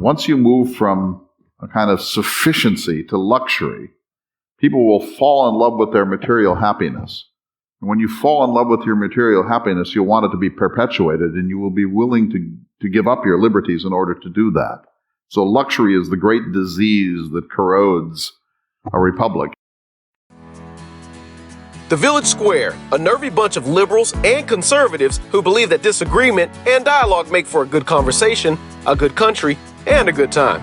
once you move from a kind of sufficiency to luxury, people will fall in love with their material happiness. And when you fall in love with your material happiness, you'll want it to be perpetuated, and you will be willing to give up your liberties in order to do that. So luxury is the great disease that corrodes a republic. The Village Square, a nervy bunch of liberals and conservatives who believe that disagreement and dialogue make for a good conversation, a good country, and a good time.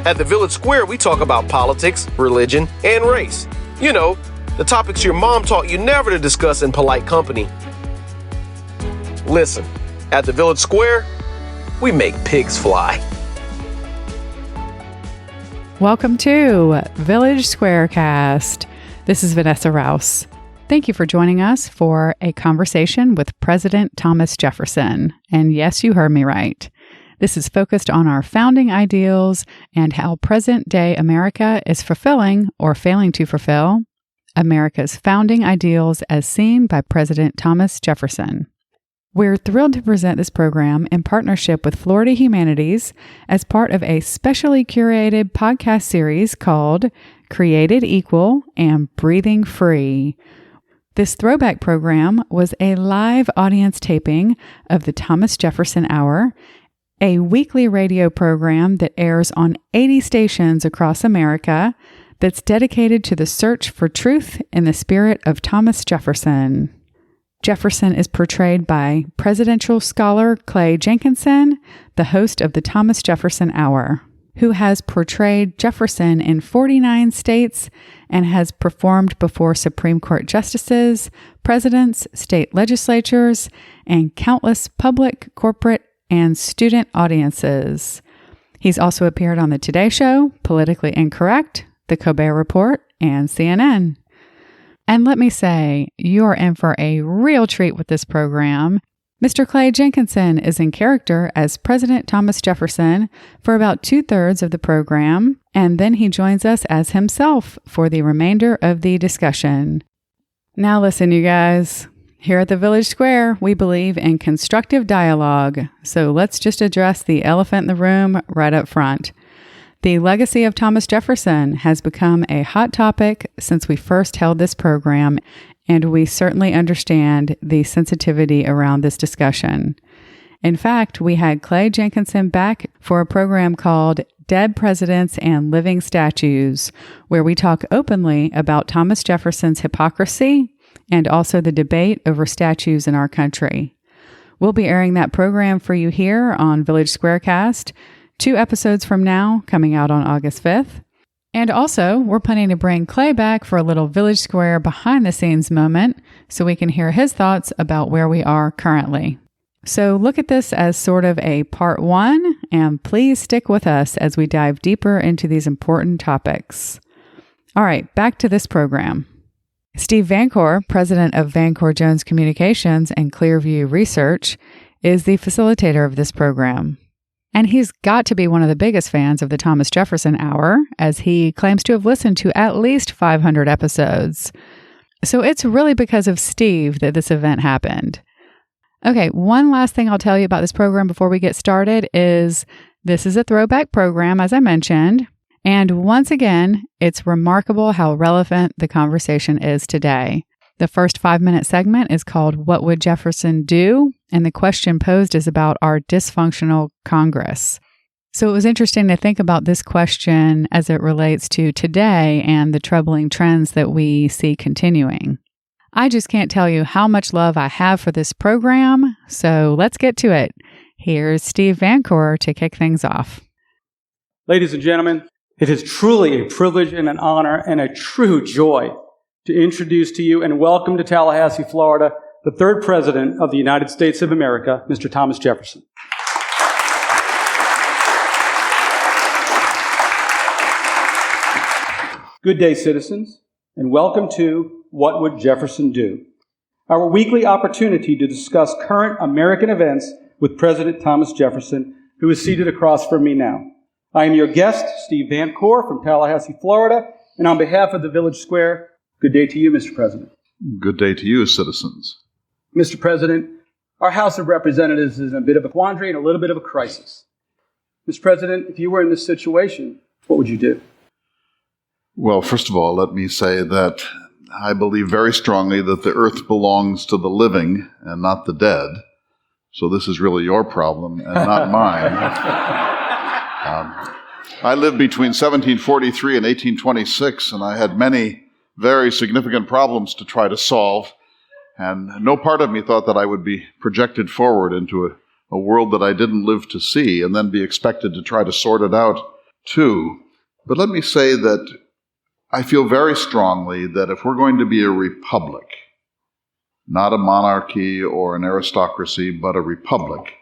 At the Village Square, we talk about politics, religion, and race. You know, the topics your mom taught you never to discuss in polite company. Listen, at the Village Square, we make pigs fly. Welcome to Village SquareCast. This is Vanessa Rouse. Thank you for joining us for a conversation with President Thomas Jefferson. And yes, you heard me right. This is focused on our founding ideals and how present-day America is fulfilling or failing to fulfill America's founding ideals as seen by President Thomas Jefferson. We're thrilled to present this program in partnership with Florida Humanities as part of a specially curated podcast series called Created Equal and Breathing Free. This throwback program was a live audience taping of the Thomas Jefferson Hour, a weekly radio program that airs on 80 stations across America that's dedicated to the search for truth in the spirit of Thomas Jefferson. Jefferson is portrayed by Presidential Scholar Clay Jenkinson, the host of the Thomas Jefferson Hour, who has portrayed Jefferson in 49 states and has performed before Supreme Court justices, presidents, state legislatures, and countless public, corporate, and student audiences. He's also appeared on The Today Show, Politically Incorrect, The Colbert Report, and CNN. And let me say, you're in for a real treat with this program. Mr. Clay Jenkinson is in character as President Thomas Jefferson for about 2/3 of the program, and then he joins us as himself for the remainder of the discussion. Now listen, you guys. Here at the Village Square, we believe in constructive dialogue, so let's just address the elephant in the room right up front. The legacy of Thomas Jefferson has become a hot topic since we first held this program, and we certainly understand the sensitivity around this discussion. In fact, we had Clay Jenkinson back for a program called Dead Presidents and Living Statues, where we talk openly about Thomas Jefferson's hypocrisy and also the debate over statues in our country. We'll be airing that program for you here on Village SquareCast 2 episodes from now, coming out on August 5th. And also, we're planning to bring Clay back for a little Village Square behind-the-scenes moment so we can hear his thoughts about where we are currently. So look at this as sort of a part 1, and please stick with us as we dive deeper into these important topics. All right, back to this program. Steve Vancore, president of Vancore Jones Communications and Clearview Research, is the facilitator of this program. And he's got to be one of the biggest fans of the Thomas Jefferson Hour, as he claims to have listened to at least 500 episodes. So it's really because of Steve that this event happened. Okay, one last thing I'll tell you about this program before we get started is this is a throwback program, as I mentioned. And once again, it's remarkable how relevant the conversation is today. The first 5-minute segment is called What Would Jefferson Do? And the question posed is about our dysfunctional Congress. So it was interesting to think about this question as it relates to today and the troubling trends that we see continuing. I just can't tell you how much love I have for this program, so let's get to it. Here's Steve Vancore to kick things off. Ladies and gentlemen, it is truly a privilege and an honor and a true joy to introduce to you and welcome to Tallahassee, Florida, the 3rd President of the United States of America, Mr. Thomas Jefferson. Good day, citizens, and welcome to What Would Jefferson Do? Our weekly opportunity to discuss current American events with President Thomas Jefferson, who is seated across from me now. I am your guest, Steve Vancore from Tallahassee, Florida, and on behalf of the Village Square, good day to you, Mr. President. Good day to you, citizens. Mr. President, Our House of Representatives is in a bit of a quandary and a little bit of a crisis. Mr. President, if you were in this situation, what would you do? Well, first of all, let me say that I believe very strongly that the earth belongs to the living and not the dead. So this is really your problem and not mine. I lived between 1743 and 1826, and I had many very significant problems to try to solve. And no part of me thought that I would be projected forward into a world that I didn't live to see and then be expected to try to sort it out too. But let me say that I feel very strongly that if we're going to be a republic, not a monarchy or an aristocracy, but a republic,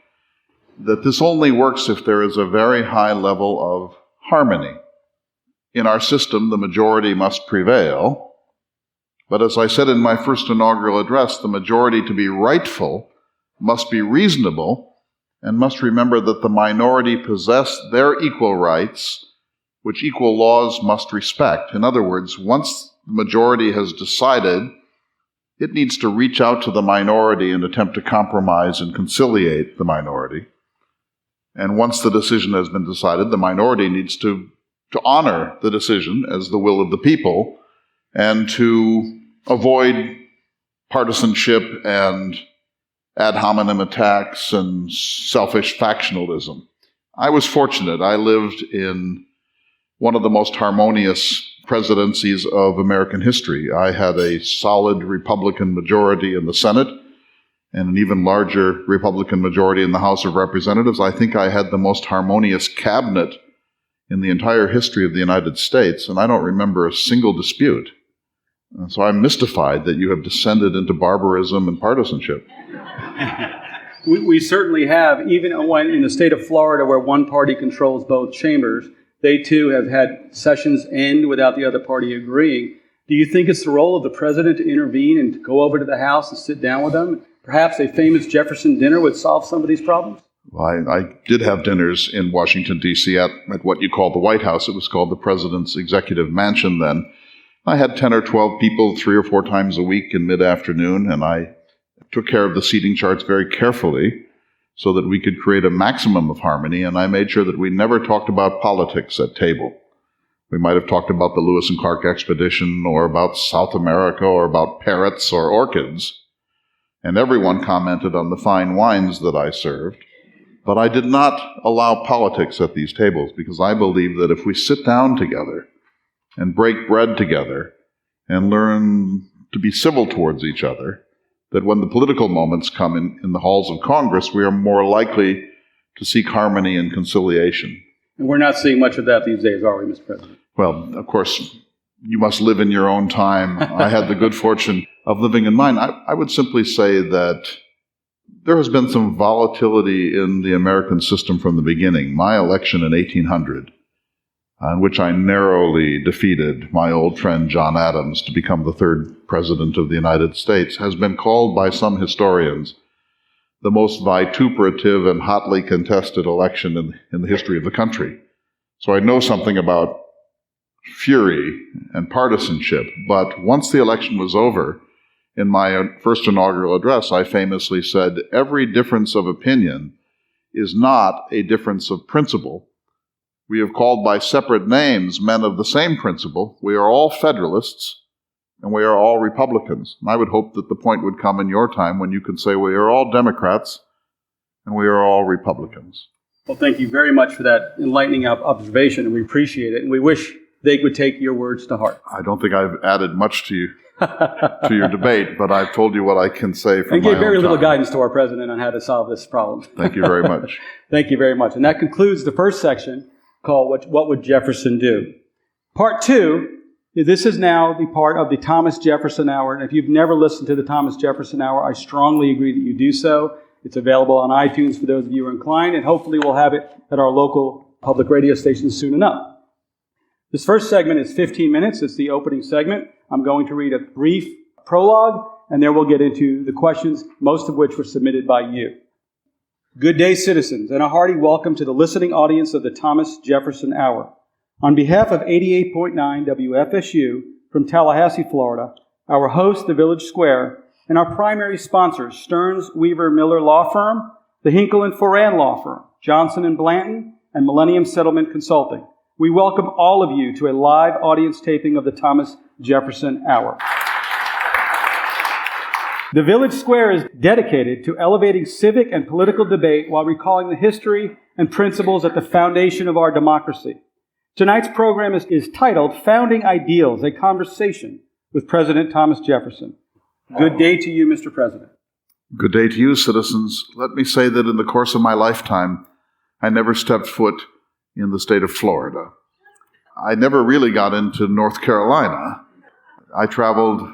that this only works if there is a very high level of harmony. In our system, the majority must prevail. But as I said in my first inaugural address, the majority to be rightful must be reasonable and must remember that the minority possess their equal rights, which equal laws must respect. In other words, once the majority has decided, it needs to reach out to the minority and attempt to compromise and conciliate the minority. And once the decision has been decided, the minority needs to honor the decision as the will of the people and to avoid partisanship and ad hominem attacks and selfish factionalism. I was fortunate. I lived in one of the most harmonious presidencies of American history. I had a solid Republican majority in the Senate and an even larger Republican majority in the House of Representatives. I think I had the most harmonious cabinet in the entire history of the United States, and I don't remember a single dispute. So I'm mystified that you have descended into barbarism and partisanship. We certainly have, even when in the state of Florida where one party controls both chambers, they too have had sessions end without the other party agreeing. Do you think it's the role of the president to intervene and to go over to the House and sit down with them? Perhaps a famous Jefferson dinner would solve some of these problems? Well, I did have dinners in Washington, D.C. at what you call the White House. It was called the President's Executive Mansion then. I had 10 or 12 people 3 or 4 times a week in mid-afternoon, and I took care of the seating charts very carefully so that we could create a maximum of harmony, and I made sure that we never talked about politics at table. We might have talked about the Lewis and Clark expedition or about South America or about parrots or orchids, and everyone commented on the fine wines that I served. But I did not allow politics at these tables because I believe that if we sit down together and break bread together and learn to be civil towards each other, that when the political moments come in the halls of Congress, we are more likely to seek harmony and conciliation. And we're not seeing much of that these days, are we, Mr. President? Well, of course, you must live in your own time. I had the good fortune of living in mine. I would simply say that there has been some volatility in the American system from the beginning. My election in 1800, in which I narrowly defeated my old friend John Adams to become the 3rd President of the United States, has been called by some historians the most vituperative and hotly contested election in the history of the country. So I know something about fury and partisanship, but once the election was over, in my first inaugural address, I famously said, every difference of opinion is not a difference of principle. We have called by separate names men of the same principle. We are all Federalists, and we are all Republicans. And I would hope that the point would come in your time when you could say we are all Democrats, and we are all Republicans. Well, thank you very much for that enlightening observation, and we appreciate it. And we wish they would take your words to heart. I don't think I've added much to you. To your debate, but I've told you what I can say from my own time. And gave very little guidance to our president on how to solve this problem. Thank you very much. Thank you very much. And that concludes the first section called What Would Jefferson Do? Part 2, this is now the part of the Thomas Jefferson Hour. And if you've never listened to the Thomas Jefferson Hour, I strongly agree that you do so. It's available on iTunes for those of you who are inclined, and hopefully we'll have it at our local public radio stations soon enough. This first segment is 15 minutes. It's the opening segment. I'm going to read a brief prologue, and then we'll get into the questions, most of which were submitted by you. Good day, citizens, and a hearty welcome to the listening audience of the Thomas Jefferson Hour. On behalf of 88.9 WFSU from Tallahassee, Florida, our host, the Village Square, and our primary sponsors, Stearns, Weaver, Miller Law Firm, the Hinkle and Foran Law Firm, Johnson and Blanton, and Millennium Settlement Consulting. We welcome all of you to a live audience taping of the Thomas Jefferson Hour. The Village Square is dedicated to elevating civic and political debate while recalling the history and principles at the foundation of our democracy. Tonight's program is titled Founding Ideals, a Conversation with President Thomas Jefferson. Good day to you, Mr. President. Good day to you, citizens. Let me say that in the course of my lifetime, I never stepped foot in the state of Florida. I never really got into North Carolina. I traveled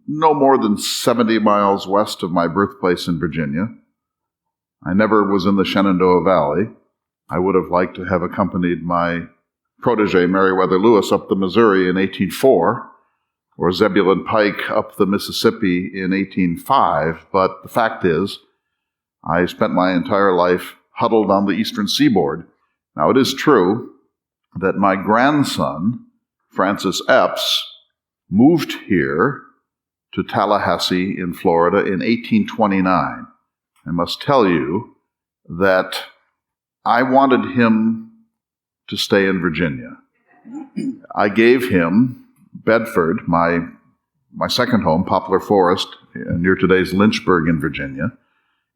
no more than 70 miles west of my birthplace in Virginia. I never was in the Shenandoah Valley. I would have liked to have accompanied my protege, Meriwether Lewis, up the Missouri in 1804, or Zebulon Pike up the Mississippi in 1805, but the fact is, I spent my entire life huddled on the eastern seaboard. Now, it is true that my grandson, Francis Epps, moved here to Tallahassee in Florida in 1829. I must tell you that I wanted him to stay in Virginia. I gave him Bedford, my second home, Poplar Forest, near today's Lynchburg in Virginia.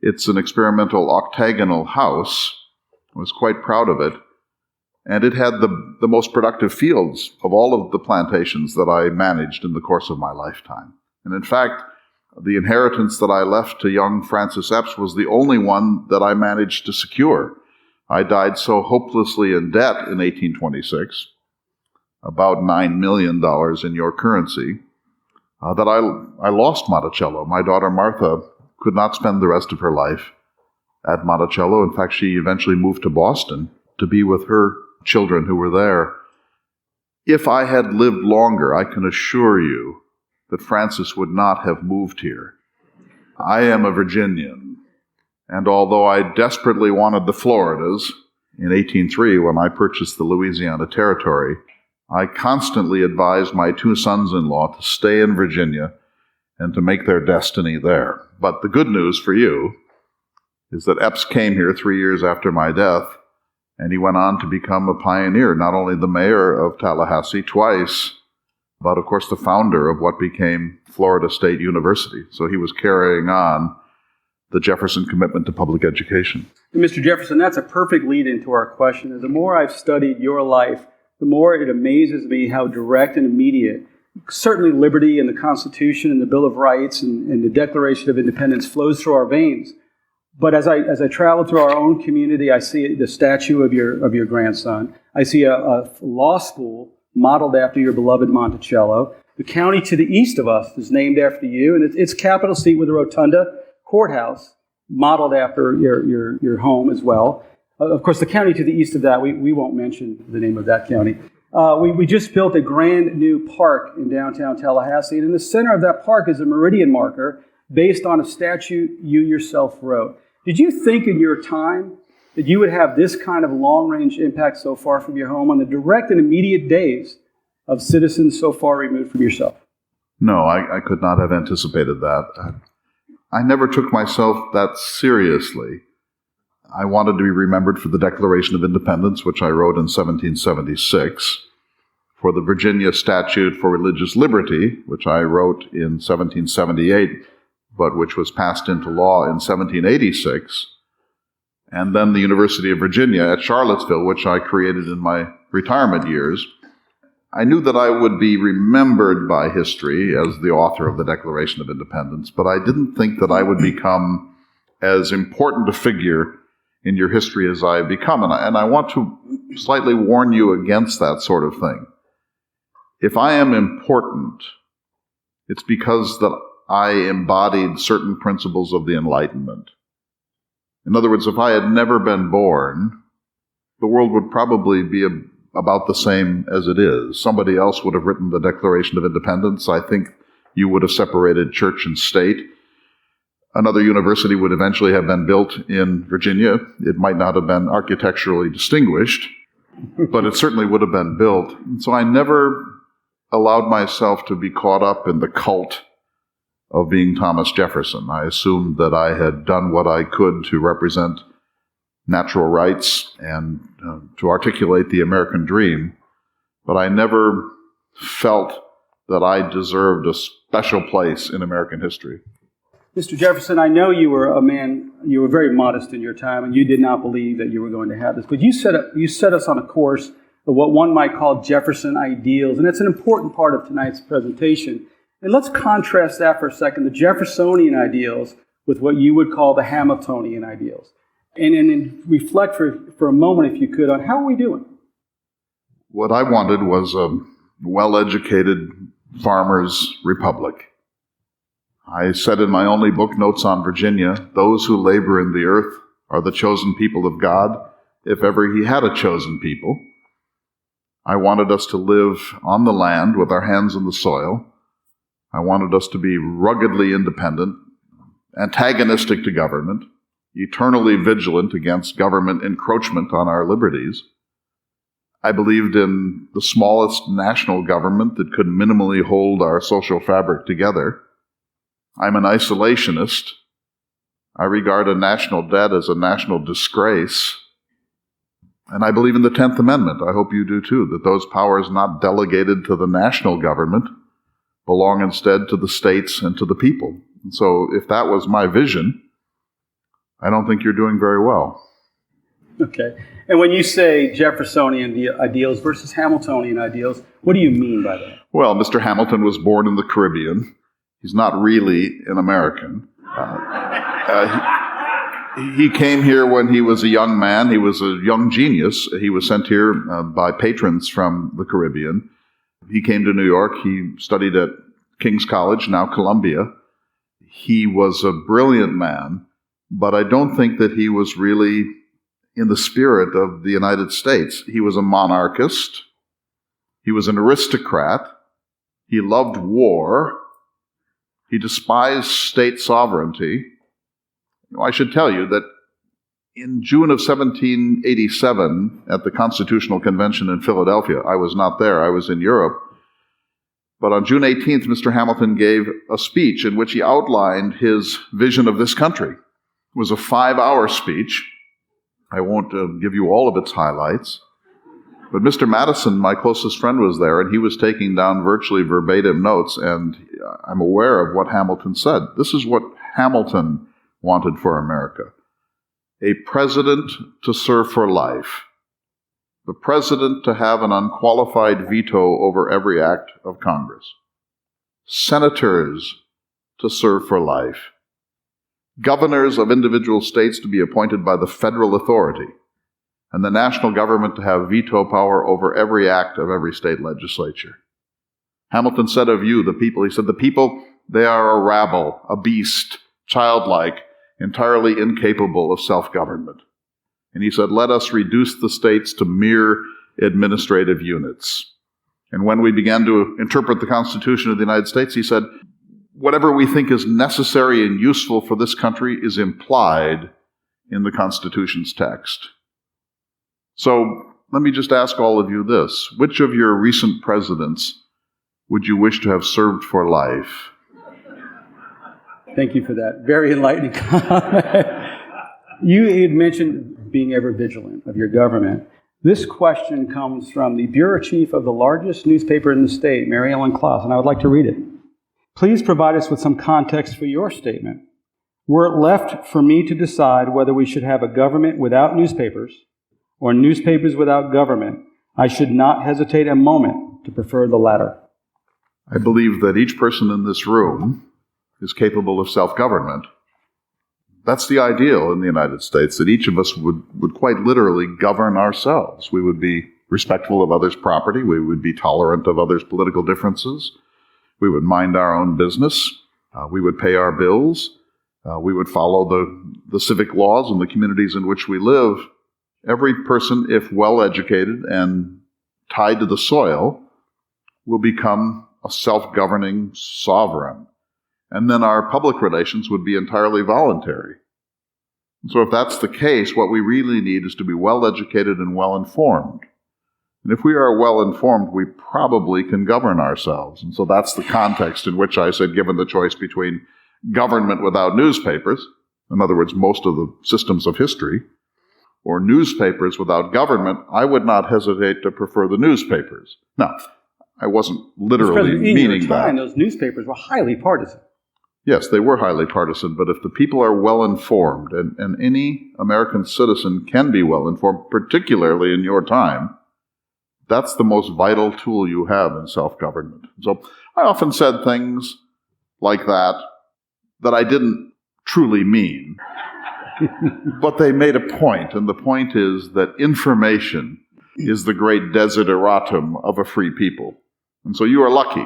It's an experimental octagonal house. I was quite proud of it. And it had the most productive fields of all of the plantations that I managed in the course of my lifetime. And in fact, the inheritance that I left to young Francis Epps was the only one that I managed to secure. I died so hopelessly in debt in 1826, about $9 million in your currency, that I lost Monticello. My daughter Martha could not spend the rest of her life at Monticello. In fact, she eventually moved to Boston to be with her children who were there. If I had lived longer, I can assure you that Francis would not have moved here. I am a Virginian, and although I desperately wanted the Floridas in 1803 when I purchased the Louisiana Territory, I constantly advised my two sons-in-law to stay in Virginia and to make their destiny there. But the good news for you is that Epps came here 3 years after my death, and he went on to become a pioneer, not only the mayor of Tallahassee twice, but of course the founder of what became Florida State University. So he was carrying on the Jefferson commitment to public education. Mr. Jefferson, that's a perfect lead into our question. The more I've studied your life, the more it amazes me how direct and immediate, certainly liberty and the Constitution and the Bill of Rights and the Declaration of Independence flows through our veins. But as I travel through our own community, I see the statue of your grandson. I see a law school modeled after your beloved Monticello. The county to the east of us is named after you, and its capital seat with a rotunda courthouse modeled after your home as well. Of course, the county to the east of that, we won't mention the name of that county. We just built a brand new park in downtown Tallahassee, and in the center of that park is a meridian marker based on a statute you yourself wrote. Did you think in your time that you would have this kind of long-range impact so far from your home on the direct and immediate days of citizens so far removed from yourself? No, I could not have anticipated that. I never took myself that seriously. I wanted to be remembered for the Declaration of Independence, which I wrote in 1776, for the Virginia Statute for Religious Liberty, which I wrote in 1778, but which was passed into law in 1786, and then the University of Virginia at Charlottesville, which I created in my retirement years. I knew that I would be remembered by history as the author of the Declaration of Independence, but I didn't think that I would become as important a figure in your history as I have become. And I want to slightly warn you against that sort of thing. If I am important, it's because that I embodied certain principles of the Enlightenment. In other words, if I had never been born, the world would probably be about the same as it is. Somebody else would have written the Declaration of Independence. I think you would have separated church and state. Another university would eventually have been built in Virginia. It might not have been architecturally distinguished, but it certainly would have been built. And so I never allowed myself to be caught up in the cult of being Thomas Jefferson. I assumed that I had done what I could to represent natural rights and to articulate the American dream, but I never felt that I deserved a special place in American history. Mr. Jefferson, I know you were a man, you were very modest in your time, and you did not believe that you were going to have this, but you set us on a course of what one might call Jefferson ideals, and it's an important part of tonight's presentation. And let's contrast that for a second, the Jeffersonian ideals with what you would call the Hamiltonian ideals. And reflect for a moment, if you could, on how are we doing? What I wanted was a well-educated farmers' republic. I said in my only book, Notes on Virginia, those who labor in the earth are the chosen people of God, if ever he had a chosen people. I wanted us to live on the land with our hands in the soil. I wanted us to be ruggedly independent, antagonistic to government, eternally vigilant against government encroachment on our liberties. I believed in the smallest national government that could minimally hold our social fabric together. I'm an isolationist. I regard a national debt as a national disgrace. And I believe in the 10th Amendment. I hope you do too, that those powers not delegated to the national government belong instead to the states and to the people. And so if that was my vision, I don't think you're doing very well. Okay. And when you say Jeffersonian ideals versus Hamiltonian ideals, what do you mean by that? Well, Mr. Hamilton was born in the Caribbean. He's not really an American. He came here when he was a young man. He was a young genius. He was sent here by patrons from the Caribbean. He came to New York. He studied at King's College, now Columbia. He was a brilliant man, but I don't think that he was really in the spirit of the United States. He was a monarchist. He was an aristocrat. He loved war. He despised state sovereignty. I should tell you that in June of 1787, at the Constitutional Convention in Philadelphia, I was not there, I was in Europe, but on June 18th, Mr. Hamilton gave a speech in which he outlined his vision of this country. It was a 5-hour speech. I won't give you all of its highlights, but Mr. Madison, my closest friend, was there, and he was taking down virtually verbatim notes, and I'm aware of what Hamilton said. This is what Hamilton wanted for America: a president to serve for life, the president to have an unqualified veto over every act of Congress, senators to serve for life, governors of individual states to be appointed by the federal authority, and the national government to have veto power over every act of every state legislature. Hamilton said of you, the people, he said, the people, they are a rabble, a beast, childlike, entirely incapable of self-government. And he said, let us reduce the states to mere administrative units. And when we began to interpret the Constitution of the United States, he said, whatever we think is necessary and useful for this country is implied in the Constitution's text. So let me just ask all of you this. Which of your recent presidents would you wish to have served for life? Thank you for that. Very enlightening comment. You had mentioned being ever vigilant of your government. This question comes from the bureau chief of the largest newspaper in the state, Mary Ellen Klaus, and I would like to read it. Please provide us with some context for your statement. Were it left for me to decide whether we should have a government without newspapers or newspapers without government, I should not hesitate a moment to prefer the latter. I believe that each person in this room is capable of self-government. That's the ideal in the United States, that each of us would quite literally govern ourselves. We would be respectful of others' property. We would be tolerant of others' political differences. We would mind our own business. We would pay our bills. We would follow the civic laws in the communities in which we live. Every person, if well-educated and tied to the soil, will become a self-governing sovereign. And then our public relations would be entirely voluntary. So if that's the case, what we really need is to be well-educated and well-informed. And if we are well informed, we probably can govern ourselves. And so that's the context in which I said, given the choice between government without newspapers, in other words, most of the systems of history, or newspapers without government, I would not hesitate to prefer the newspapers. Now, I wasn't literally meaning in your time, those newspapers were highly partisan. Yes, they were highly partisan, but if the people are well informed, and any American citizen can be well informed, particularly in your time, that's the most vital tool you have in self-government. So I often said things like that I didn't truly mean, but they made a point, and the point is that information is the great desideratum of a free people. And so you are lucky.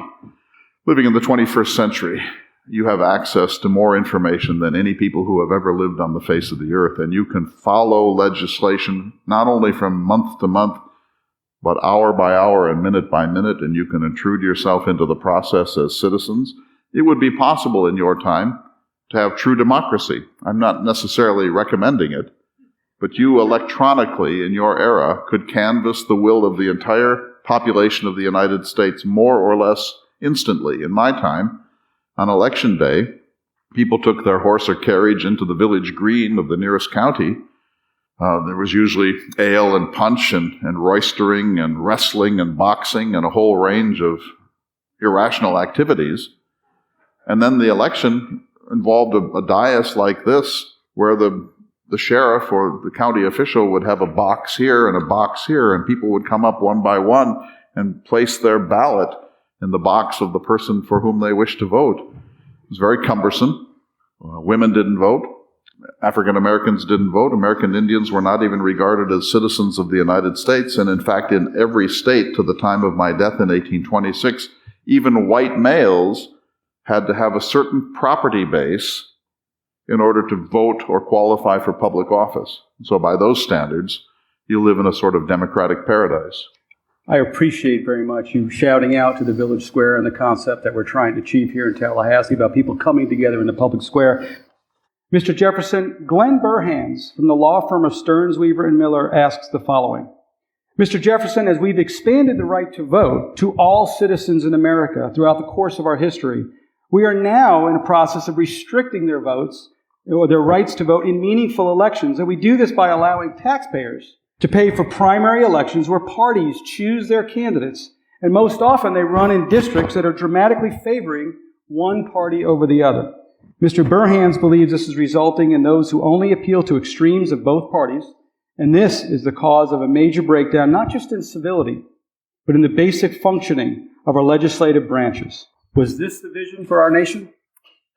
Living in the 21st century, you have access to more information than any people who have ever lived on the face of the earth, and you can follow legislation not only from month to month, but hour by hour and minute by minute, and you can intrude yourself into the process as citizens. It would be possible in your time to have true democracy. I'm not necessarily recommending it, but you electronically in your era could canvass the will of the entire population of the United States more or less instantly. In my time, on election day, people took their horse or carriage into the village green of the nearest county. There was usually ale and punch and roistering and wrestling and boxing and a whole range of irrational activities. And then the election involved a dais like this, where the sheriff or the county official would have a box here and a box here, and people would come up one by one and place their ballot in the box of the person for whom they wished to vote. It was very cumbersome. Women didn't vote. African Americans didn't vote. American Indians were not even regarded as citizens of the United States. And in fact, in every state to the time of my death in 1826, even white males had to have a certain property base in order to vote or qualify for public office. So by those standards, you live in a sort of democratic paradise. I appreciate very much you shouting out to the village square and the concept that we're trying to achieve here in Tallahassee about people coming together in the public square. Mr. Jefferson, Glenn Burhans from the law firm of Stearns, Weaver, and Miller asks the following. Mr. Jefferson, as we've expanded the right to vote to all citizens in America throughout the course of our history, we are now in a process of restricting their votes or their rights to vote in meaningful elections. And we do this by allowing taxpayers to pay for primary elections where parties choose their candidates. And most often they run in districts that are dramatically favoring one party over the other. Mr. Burhans believes this is resulting in those who only appeal to extremes of both parties, and this is the cause of a major breakdown, not just in civility, but in the basic functioning of our legislative branches. Was this the vision for our nation?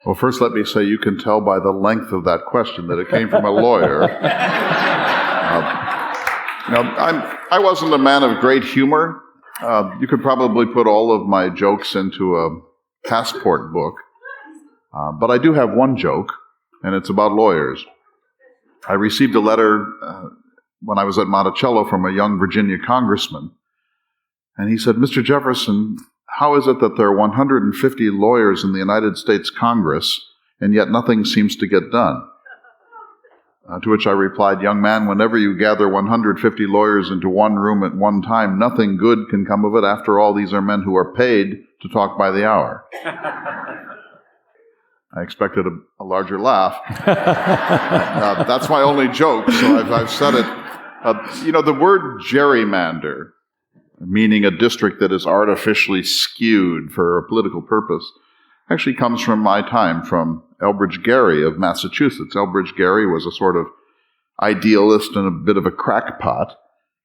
Well, first let me say you can tell by the length of that question that it came from a lawyer. I wasn't a man of great humor. You could probably put all of my jokes into a passport book. But I do have one joke, and it's about lawyers. I received a letter when I was at Monticello from a young Virginia congressman, and he said, Mr. Jefferson, how is it that there are 150 lawyers in the United States Congress, and yet nothing seems to get done? To which I replied, young man, whenever you gather 150 lawyers into one room at one time, nothing good can come of it. After all, these are men who are paid to talk by the hour. I expected a larger laugh. That's my only joke, so I've said it. The word gerrymander, meaning a district that is artificially skewed for a political purpose, actually comes from my time, from Elbridge Gerry of Massachusetts. Elbridge Gerry was a sort of idealist and a bit of a crackpot,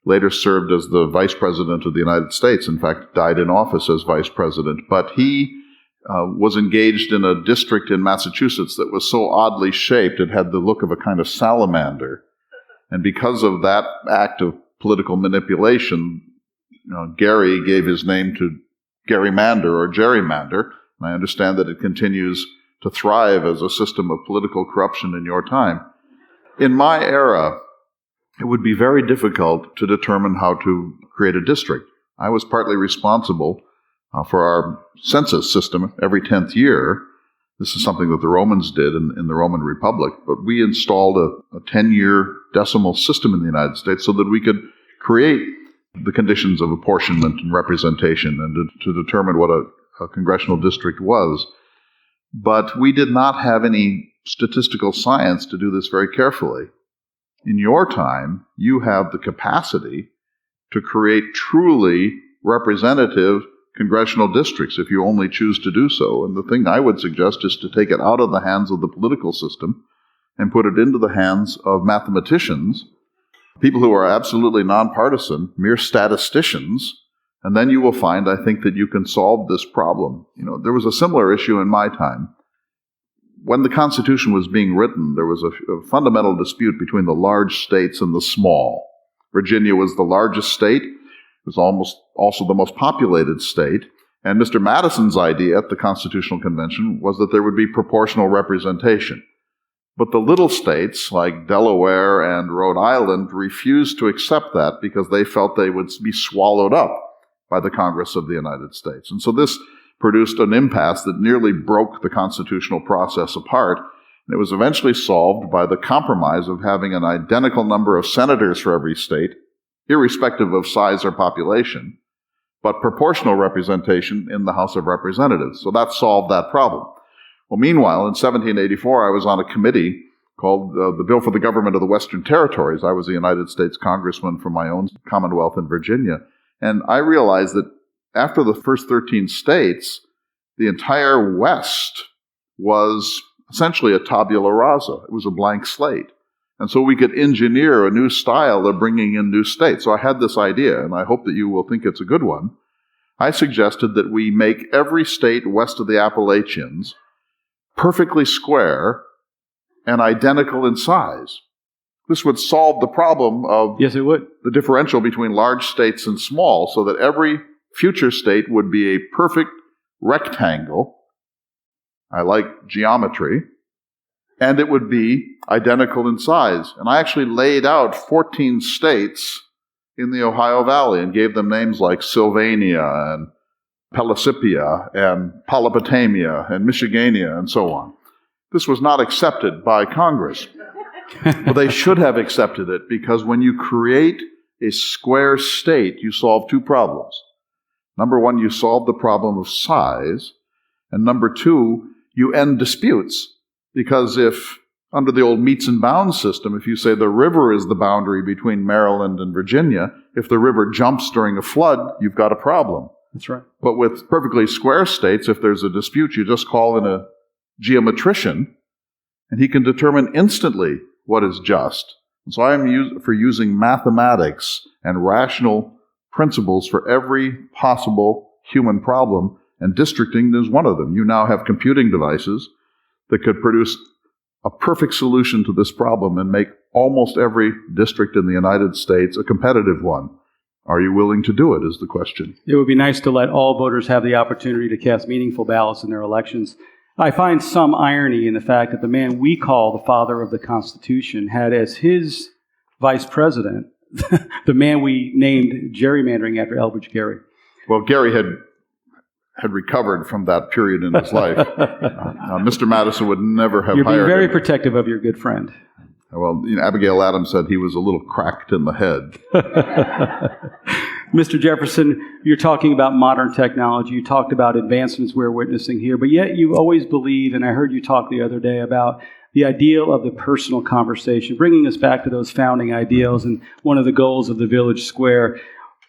later served as the vice president of the United States, in fact, died in office as vice president. But he was engaged in a district in Massachusetts that was so oddly shaped, it had the look of a kind of salamander. And because of that act of political manipulation, Gerry gave his name to gerrymander or gerrymander. And I understand that it continues to thrive as a system of political corruption in your time. In my era, it would be very difficult to determine how to create a district. I was partly responsible for our census system every 10th year. This is something that the Romans did in the Roman Republic, but we installed a 10-year decimal system in the United States so that we could create the conditions of apportionment and representation and to determine what a congressional district was. But we did not have any statistical science to do this very carefully. In your time, you have the capacity to create truly representative congressional districts if you only choose to do so. And the thing I would suggest is to take it out of the hands of the political system and put it into the hands of mathematicians, people who are absolutely nonpartisan, mere statisticians, and then you will find, I think, that you can solve this problem. There was a similar issue in my time. When the Constitution was being written, there was a fundamental dispute between the large states and the small. Virginia was the largest state. It was almost also the most populated state. And Mr. Madison's idea at the Constitutional Convention was that there would be proportional representation. But the little states, like Delaware and Rhode Island, refused to accept that because they felt they would be swallowed up by the Congress of the United States. And so this produced an impasse that nearly broke the constitutional process apart. And it was eventually solved by the compromise of having an identical number of senators for every state, irrespective of size or population, but proportional representation in the House of Representatives. So that solved that problem. Well, meanwhile, in 1784, I was on a committee called the Bill for the Government of the Western Territories. I was a United States congressman from my own Commonwealth in Virginia. And I realized that after the first 13 states, the entire West was essentially a tabula rasa. It was a blank slate. And so we could engineer a new style of bringing in new states. So I had this idea, and I hope that you will think it's a good one. I suggested that we make every state west of the Appalachians perfectly square and identical in size. This would solve the problem of Yes, it would. The differential between large states and small, so that every future state would be a perfect rectangle. I like geometry. And it would be identical in size. And I actually laid out 14 states in the Ohio Valley and gave them names like Sylvania and Pellissippi and Polypotamia and Michigania and so on. This was not accepted by Congress. Well, they should have accepted it, because when you create a square state, you solve two problems. Number one, you solve the problem of size. And number two, you end disputes. Because if, under the old meets and bounds system, if you say the river is the boundary between Maryland and Virginia, if the river jumps during a flood, you've got a problem. That's right. But with perfectly square states, if there's a dispute, you just call in a geometrician, and he can determine instantly what is just. And so I am for using mathematics and rational principles for every possible human problem, and districting is one of them. You now have computing devices that could produce a perfect solution to this problem and make almost every district in the United States a competitive one. Are you willing to do it, is the question. It would be nice to let all voters have the opportunity to cast meaningful ballots in their elections. I find some irony in the fact that the man we call the father of the Constitution had as his vice president the man we named gerrymandering after Elbridge Gerry. Well, Gerry had recovered from that period in his life. Mr. Madison would never have hired him. You're being very protective of your good friend. Well, Abigail Adams said he was a little cracked in the head. Mr. Jefferson, you're talking about modern technology. You talked about advancements we're witnessing here, but yet you always believe, and I heard you talk the other day about the ideal of the personal conversation, bringing us back to those founding ideals and one of the goals of the Village Square.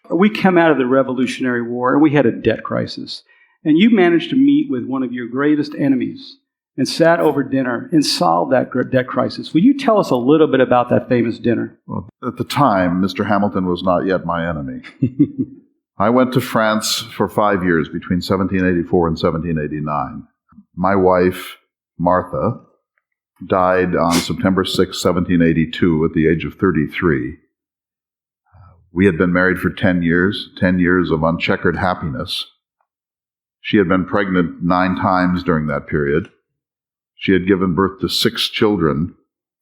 We come out of the Revolutionary War and we had a debt crisis. And you managed to meet with one of your greatest enemies and sat over dinner and solved that debt crisis. Will you tell us a little bit about that famous dinner? Well, at the time, Mr. Hamilton was not yet my enemy. I went to France for 5 years between 1784 and 1789. My wife, Martha, died on September 6, 1782, at the age of 33. We had been married for 10 years of uncheckered happiness. She had been pregnant 9 times during that period. She had given birth to 6 children,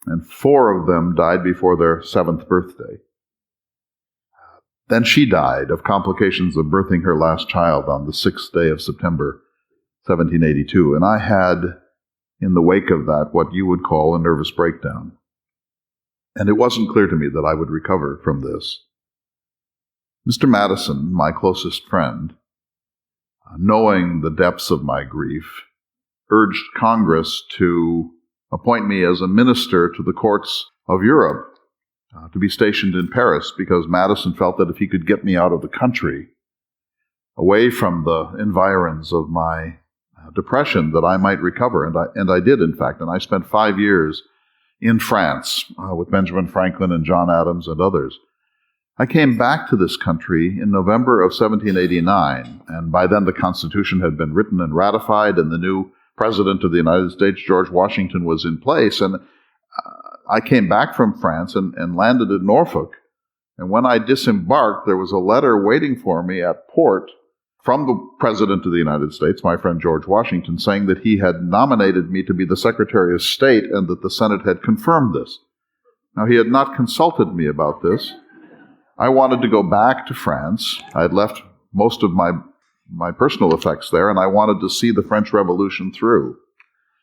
and 4 of them died before their 7th birthday. Then she died of complications of birthing her last child on the 6th day of September, 1782. And I had, in the wake of that, what you would call a nervous breakdown. And it wasn't clear to me that I would recover from this. Mr. Madison, my closest friend, knowing the depths of my grief, urged Congress to appoint me as a minister to the courts of Europe, to be stationed in Paris, because Madison felt that if he could get me out of the country, away from the environs of my depression, that I might recover. And I did, in fact. And I spent 5 years in France with Benjamin Franklin and John Adams and others. I came back to this country in November of 1789, and by then the Constitution had been written and ratified, and the new President of the United States, George Washington, was in place. And I came back from France and landed at Norfolk. And when I disembarked, there was a letter waiting for me at port from the President of the United States, my friend George Washington, saying that he had nominated me to be the Secretary of State and that the Senate had confirmed this. Now, he had not consulted me about this. I wanted to go back to France. I had left most of my personal effects there, and I wanted to see the French Revolution through.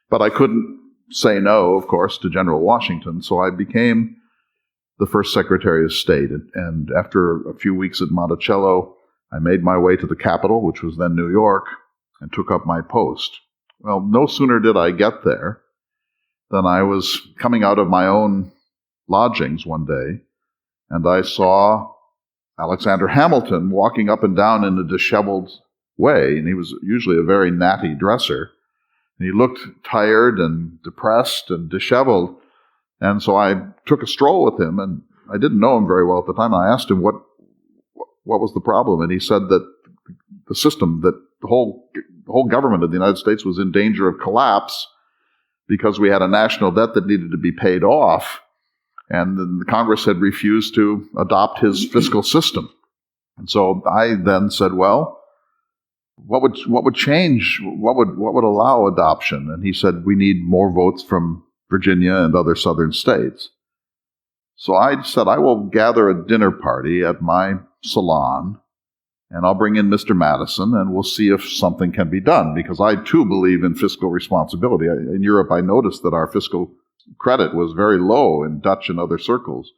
But I couldn't say no, of course, to General Washington, so I became the first Secretary of State. And after a few weeks at Monticello, I made my way to the capital, which was then New York, and took up my post. Well, no sooner did I get there than I was coming out of my own lodgings one day, and I saw Alexander Hamilton walking up and down in a disheveled way, and he was usually a very natty dresser. And he looked tired and depressed and disheveled, and so I took a stroll with him, and I didn't know him very well at the time. I asked him what was the problem, and he said that the system, that the whole government of the United States was in danger of collapse because we had a national debt that needed to be paid off. And the Congress had refused to adopt his fiscal system. And so I then said, well, what would change? What would allow adoption? And he said, we need more votes from Virginia and other southern states. So I said, I will gather a dinner party at my salon, and I'll bring in Mr. Madison, and we'll see if something can be done, because I too believe in fiscal responsibility. In Europe, I noticed that our fiscal credit was very low in Dutch and other circles.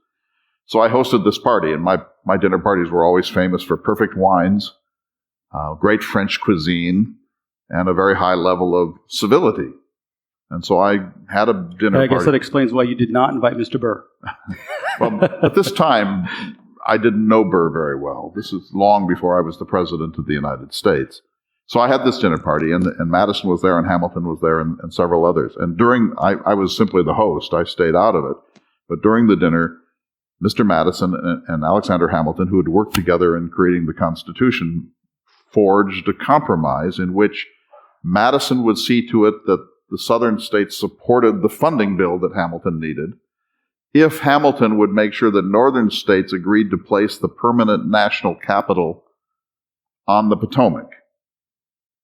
So I hosted this party, and my dinner parties were always famous for perfect wines, great French cuisine, and a very high level of civility. And so I had a dinner party. I guess that explains why you did not invite Mr. Burr. Well, at this time, I didn't know Burr very well. This is long before I was the President of the United States. So I had this dinner party, and Madison was there, and Hamilton was there, and several others. And I was simply the host. I stayed out of it. But during the dinner, Mr. Madison and Alexander Hamilton, who had worked together in creating the Constitution, forged a compromise in which Madison would see to it that the southern states supported the funding bill that Hamilton needed, if Hamilton would make sure that northern states agreed to place the permanent national capital on the Potomac.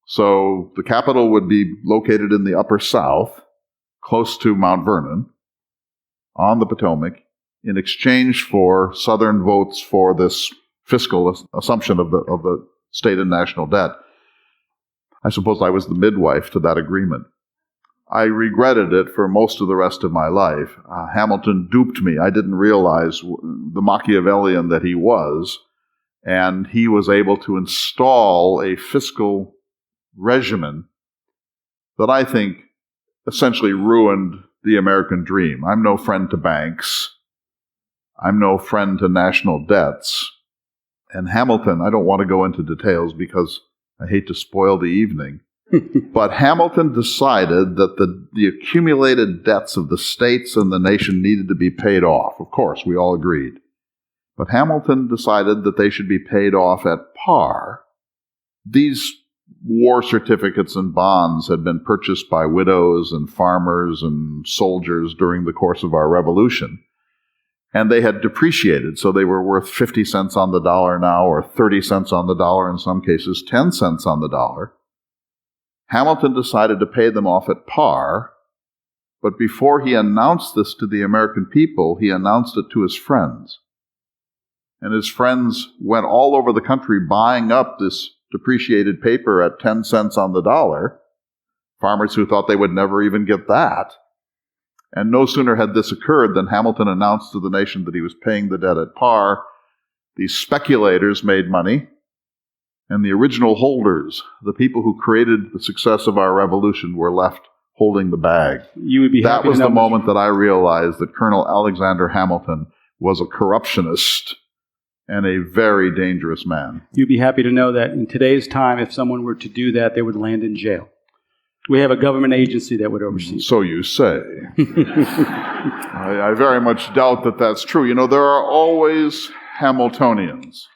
So the capital would be located in the upper South, close to Mount Vernon, on the Potomac, in exchange for Southern votes for this fiscal assumption of the state and national debt. I suppose I was the midwife to that agreement. I regretted it for most of the rest of my life. Hamilton duped me. I didn't realize the Machiavellian that he was, and he was able to install a fiscal regimen that I think essentially ruined the American dream. I'm no friend to banks. I'm no friend to national debts. And Hamilton, I don't want to go into details because I hate to spoil the evening, but Hamilton decided that the accumulated debts of the states and the nation needed to be paid off. Of course, we all agreed. But Hamilton decided that they should be paid off at par. These war certificates and bonds had been purchased by widows and farmers and soldiers during the course of our revolution. And they had depreciated, so they were worth 50 cents on the dollar now, or 30 cents on the dollar, in some cases 10 cents on the dollar. Hamilton decided to pay them off at par, but before he announced this to the American people, he announced it to his friends. And his friends went all over the country buying up this depreciated paper at 10 cents on the dollar, farmers who thought they would never even get that. And no sooner had this occurred than Hamilton announced to the nation that he was paying the debt at par. These speculators made money, and the original holders, the people who created the success of our revolution, were left holding the bag. You would be That happy was to know, the moment that I realized that Colonel Alexander Hamilton was a corruptionist and a very dangerous man. You'd be happy to know that in today's time, if someone were to do that, they would land in jail. We have a government agency that would oversee it. So you say. I very much doubt that that's true. You know, there are always Hamiltonians.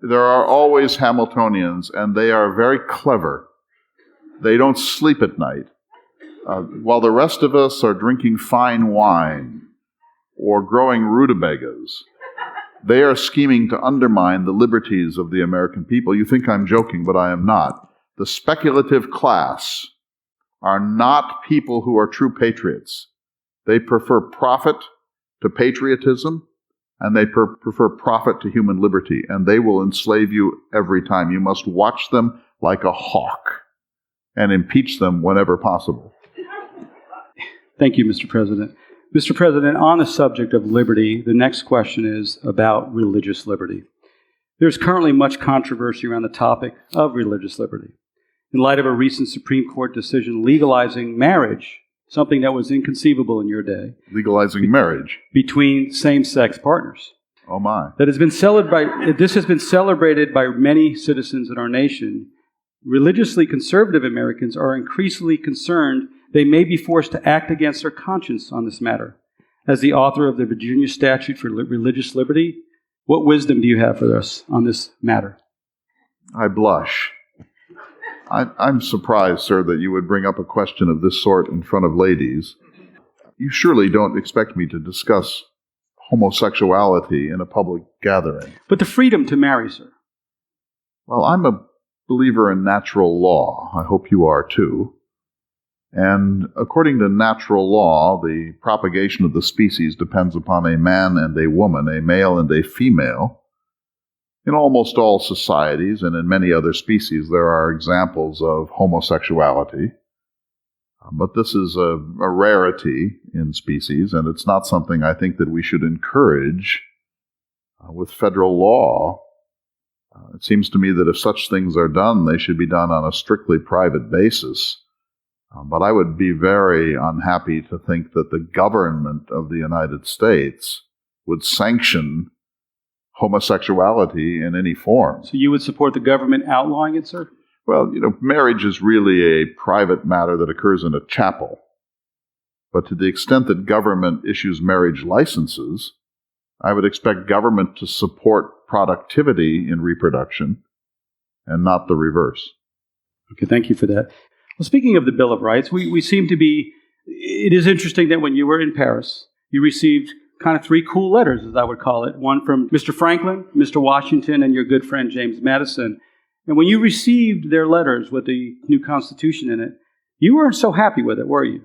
There are always Hamiltonians, and they are very clever. They don't sleep at night. While the rest of us are drinking fine wine or growing rutabagas, they are scheming to undermine the liberties of the American people. You think I'm joking, but I am not. The speculative class are not people who are true patriots. They prefer profit to patriotism, and they prefer profit to human liberty, and they will enslave you every time. You must watch them like a hawk and impeach them whenever possible. Thank you, Mr. President. Mr. President, on the subject of liberty, the next question is about religious liberty. There's currently much controversy around the topic of religious liberty. In light of a recent Supreme Court decision legalizing marriage, something that was inconceivable in your day. Legalizing marriage? Between same-sex partners. Oh my. This has been celebrated by many citizens in our nation. Religiously conservative Americans are increasingly concerned they may be forced to act against their conscience on this matter. As the author of the Virginia Statute for Religious Liberty, what wisdom do you have for us on this matter? I blush. I'm surprised, sir, that you would bring up a question of this sort in front of ladies. You surely don't expect me to discuss homosexuality in a public gathering. But the freedom to marry, sir. Well, I'm a believer in natural law. I hope you are too. And according to natural law, the propagation of the species depends upon a man and a woman, a male and a female. In almost all societies and in many other species, there are examples of homosexuality. But this is a rarity in species, and it's not something I think that we should encourage with federal law. It seems to me that if such things are done, they should be done on a strictly private basis. But I would be very unhappy to think that the government of the United States would sanction homosexuality in any form. So you would support the government outlawing it, sir? Well, you know, marriage is really a private matter that occurs in a chapel. But to the extent that government issues marriage licenses, I would expect government to support productivity in reproduction and not the reverse. Okay, thank you for that. Well, speaking of the Bill of Rights, we seem to be, it is interesting that when you were in Paris, you received kind of three cool letters, as I would call it. One from Mr. Franklin, Mr. Washington, and your good friend James Madison. And when you received their letters with the new Constitution in it, you weren't so happy with it, were you?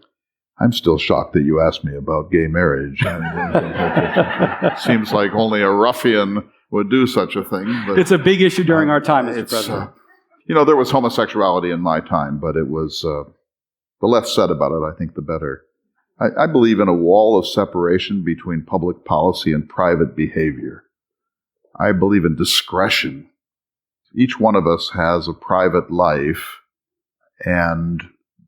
I'm still shocked that you asked me about gay marriage. It seems like only a ruffian would do such a thing. But it's a big issue during our time, Mr. President. You know, there was homosexuality in my time, but it was, the less said about it, I think, the better. I believe in a wall of separation between public policy and private behavior. I believe in discretion. Each one of us has a private life, and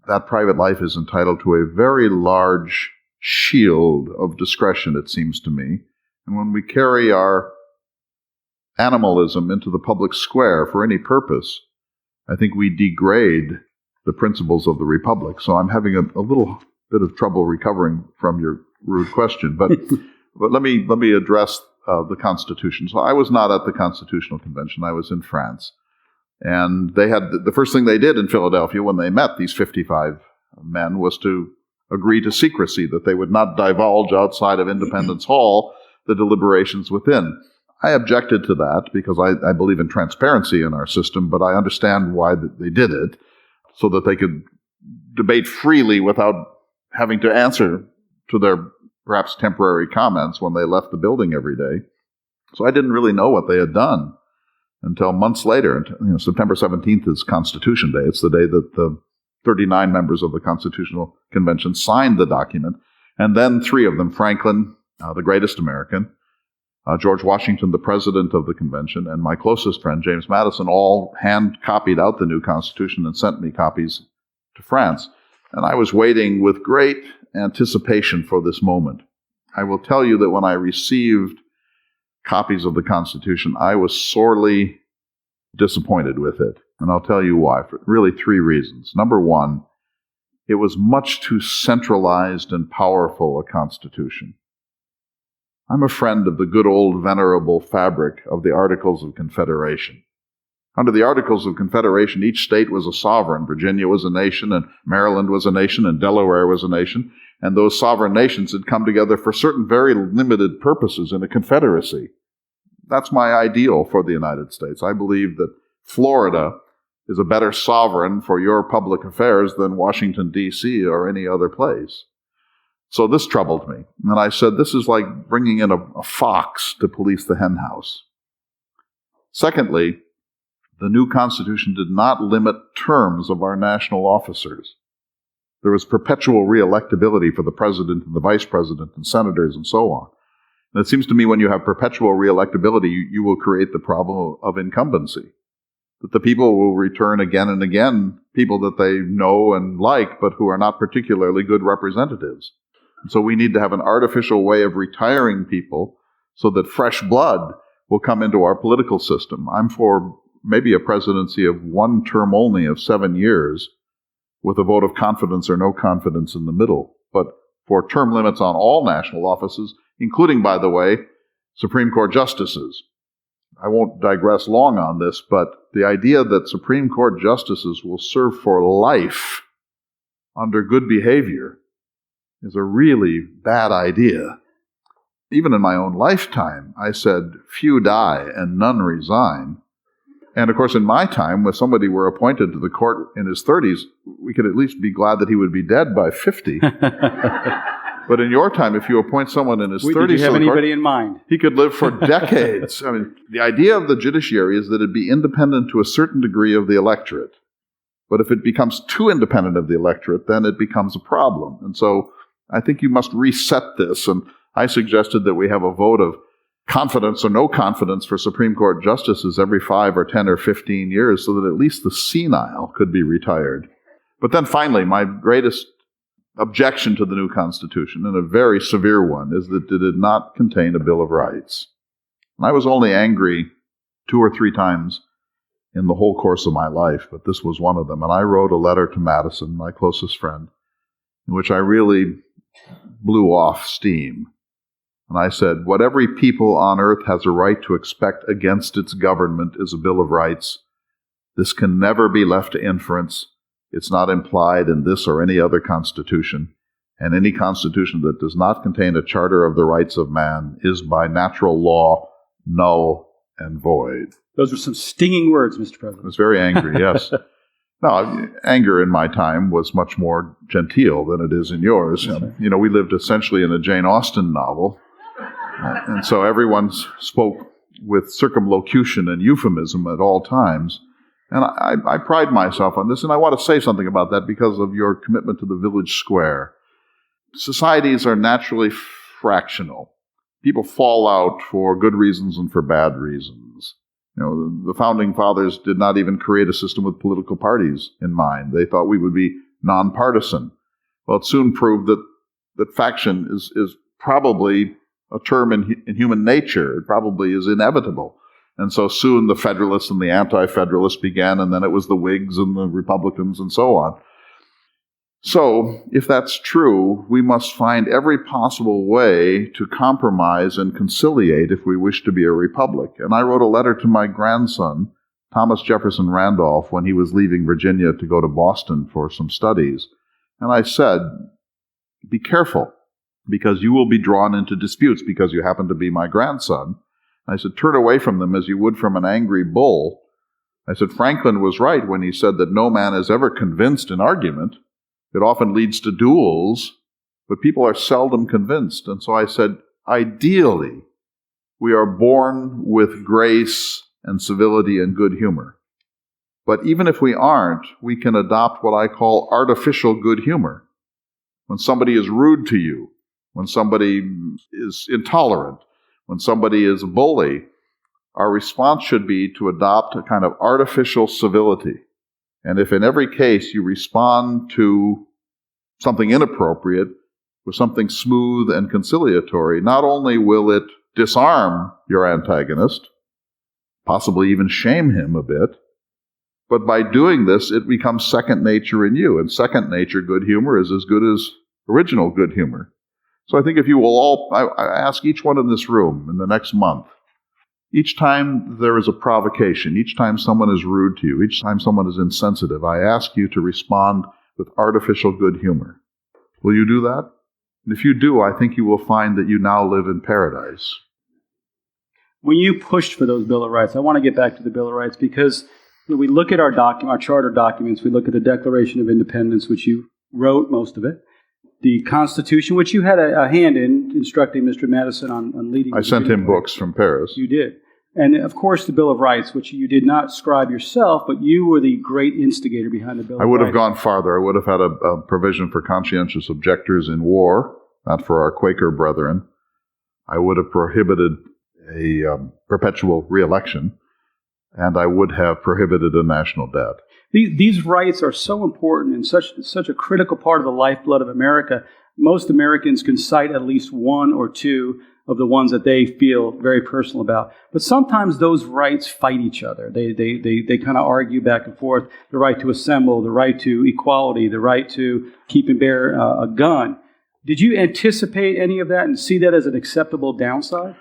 that private life is entitled to a very large shield of discretion, it seems to me. And when we carry our animalism into the public square for any purpose, I think we degrade the principles of the Republic. So I'm having a little bit of trouble recovering from your rude question. But let me address the Constitution. So I was not at the Constitutional Convention. I was in France. And they had the first thing they did in Philadelphia when they met, these 55 men, was to agree to secrecy, that they would not divulge outside of Independence Hall the deliberations within. I objected to that because I believe in transparency in our system, but I understand why they did it, so that they could debate freely without having to answer to their perhaps temporary comments when they left the building every day. So I didn't really know what they had done until months later. September 17th is Constitution Day. It's the day that the 39 members of the Constitutional Convention signed the document, and then three of them, Franklin, the greatest American, George Washington, the president of the convention, and my closest friend, James Madison, all hand-copied out the new Constitution and sent me copies to France. And I was waiting with great anticipation for this moment. I will tell you that when I received copies of the Constitution, I was sorely disappointed with it. And I'll tell you why, for really three reasons. Number one, it was much too centralized and powerful a Constitution. I'm a friend of the good old venerable fabric of the Articles of Confederation. Under the Articles of Confederation, each state was a sovereign. Virginia was a nation, and Maryland was a nation, and Delaware was a nation. And those sovereign nations had come together for certain very limited purposes in a confederacy. That's my ideal for the United States. I believe that Florida is a better sovereign for your public affairs than Washington, D.C. or any other place. So this troubled me. And I said, this is like bringing in a fox to police the hen house. Secondly, the new Constitution did not limit terms of our national officers. There was perpetual re-electability for the president and the vice president and senators and so on. And it seems to me when you have perpetual re-electability, you will create the problem of incumbency. That the people will return again and again, people that they know and like, but who are not particularly good representatives. And so we need to have an artificial way of retiring people so that fresh blood will come into our political system. I'm for maybe a presidency of one term only of 7 years with a vote of confidence or no confidence in the middle. But for term limits on all national offices, including, by the way, Supreme Court justices. I won't digress long on this, but the idea that Supreme Court justices will serve for life under good behavior is a really bad idea. Even in my own lifetime, I said, few die and none resign. And of course, in my time, when somebody were appointed to the court in his 30s, we could at least be glad that he would be dead by 50. But in your time, if you appoint someone in his 30s, did you have anybody in mind? He could live for decades. I mean, the idea of the judiciary is that it be independent to a certain degree of the electorate. But if it becomes too independent of the electorate, then it becomes a problem. And so I think you must reset this. And I suggested that we have a vote of confidence or no confidence for Supreme Court justices every 5 or 10 or 15 years so that at least the senile could be retired. But then finally, my greatest objection to the new Constitution, and a very severe one, is that it did not contain a Bill of Rights. And I was only angry 2 or 3 times in the whole course of my life, but this was one of them. And I wrote a letter to Madison, my closest friend, in which I really blew off steam. And I said, what every people on earth has a right to expect against its government is a Bill of Rights. This can never be left to inference. It's not implied in this or any other constitution. And any constitution that does not contain a charter of the rights of man is by natural law null and void. Those are some stinging words, Mr. President. I was very angry, yes. No, anger in my time was much more genteel than it is in yours. Right. You know, we lived essentially in a Jane Austen novel. And so everyone spoke with circumlocution and euphemism at all times. And I pride myself on this, and I want to say something about that because of your commitment to the village square. Societies are naturally fractional. People fall out for good reasons and for bad reasons. You know, the founding fathers did not even create a system with political parties in mind. They thought we would be nonpartisan. Well, it soon proved that faction is probably a term in human nature. It probably is inevitable. And so soon the Federalists and the Anti-Federalists began, and then it was the Whigs and the Republicans and so on. So, if that's true, we must find every possible way to compromise and conciliate if we wish to be a republic. And I wrote a letter to my grandson, Thomas Jefferson Randolph, when he was leaving Virginia to go to Boston for some studies. And I said, be careful, because you will be drawn into disputes because you happen to be my grandson. I said, turn away from them as you would from an angry bull. I said, Franklin was right when he said that no man is ever convinced in argument. It often leads to duels, but people are seldom convinced. And so I said, ideally, we are born with grace and civility and good humor. But even if we aren't, we can adopt what I call artificial good humor. When somebody is rude to you, when somebody is intolerant, when somebody is a bully, our response should be to adopt a kind of artificial civility. And if in every case you respond to something inappropriate with something smooth and conciliatory, not only will it disarm your antagonist, possibly even shame him a bit, but by doing this, it becomes second nature in you. And second nature good humor is as good as original good humor. So I think if you will all, I ask each one in this room in the next month, each time there is a provocation, each time someone is rude to you, each time someone is insensitive, I ask you to respond with artificial good humor. Will you do that? And if you do, I think you will find that you now live in paradise. When you pushed for those Bill of Rights, I want to get back to the Bill of Rights because when we look at our charter documents, we look at the Declaration of Independence, which you wrote most of it, the Constitution, which you had a hand in instructing Mr. Madison on leading. I sent him books from Paris. You did. And, of course, the Bill of Rights, which you did not scribe yourself, but you were the great instigator behind the Bill of Rights. I would have gone farther. I would have had a provision for conscientious objectors in war, not for our Quaker brethren. I would have prohibited a perpetual re-election, and I would have prohibited a national debt. These rights are so important and such a critical part of the lifeblood of America. Most Americans can cite at least one or two of the ones that they feel very personal about. But sometimes those rights fight each other. They kind of argue back and forth. The right to assemble, the right to equality, the right to keep and bear a gun. Did you anticipate any of that and see that as an acceptable downside?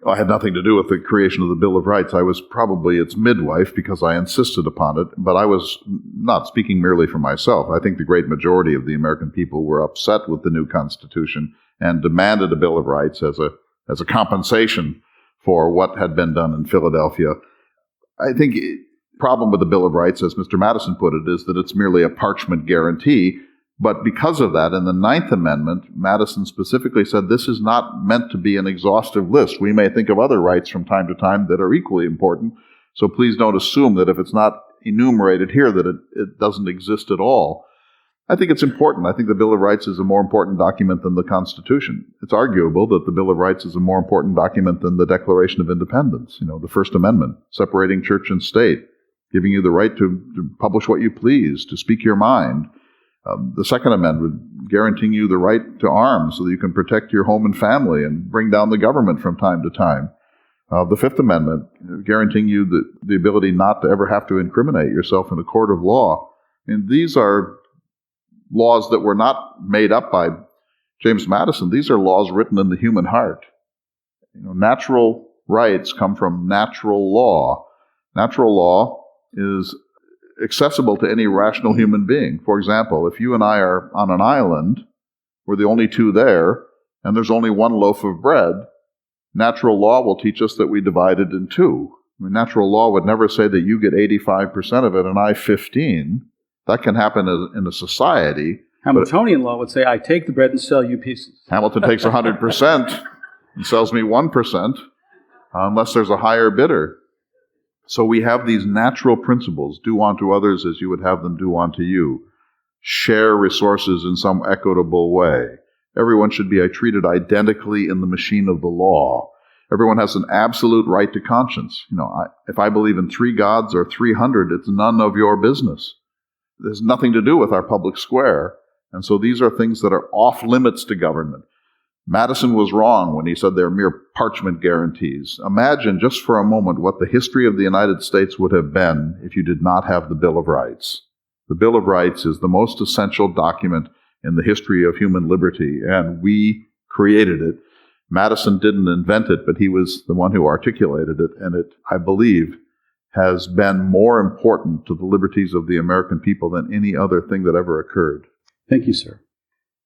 I had nothing to do with the creation of the Bill of Rights. I was probably its midwife because I insisted upon it, but I was not speaking merely for myself. I think the great majority of the American people were upset with the new Constitution and demanded a Bill of Rights as a compensation for what had been done in Philadelphia. I think the problem with the Bill of Rights, as Mr. Madison put it, is that it's merely a parchment guarantee. But because of that, in the Ninth Amendment, Madison specifically said this is not meant to be an exhaustive list. We may think of other rights from time to time that are equally important, so please don't assume that if it's not enumerated here that it doesn't exist at all. I think it's important. I think the Bill of Rights is a more important document than the Constitution. It's arguable that the Bill of Rights is a more important document than the Declaration of Independence, the First Amendment, separating church and state, giving you the right to publish what you please, to speak your mind. The Second Amendment, guaranteeing you the right to arms so that you can protect your home and family and bring down the government from time to time. The Fifth Amendment, guaranteeing you the ability not to ever have to incriminate yourself in a court of law. And these are laws that were not made up by James Madison. These are laws written in the human heart. Natural rights come from natural law. Natural law is accessible to any rational human being. For example, if you and I are on an island, we're the only two there, and there's only one loaf of bread, natural law will teach us that we divide it in two. Natural law would never say that you get 85% of it and I 15%. That can happen in a society. Hamiltonian law would say, I take the bread and sell you pieces. Hamilton takes 100% and sells me 1%, unless there's a higher bidder. So we have these natural principles. Do unto others as you would have them do unto you. Share resources in some equitable way. Everyone should be treated identically in the machine of the law. Everyone has an absolute right to conscience. If I believe in 3 gods or 300, it's none of your business. There's nothing to do with our public square. And so these are things that are off limits to government. Madison was wrong when he said they're mere parchment guarantees. Imagine just for a moment what the history of the United States would have been if you did not have the Bill of Rights. The Bill of Rights is the most essential document in the history of human liberty, and we created it. Madison didn't invent it, but he was the one who articulated it, and it, I believe, has been more important to the liberties of the American people than any other thing that ever occurred. Thank you, sir.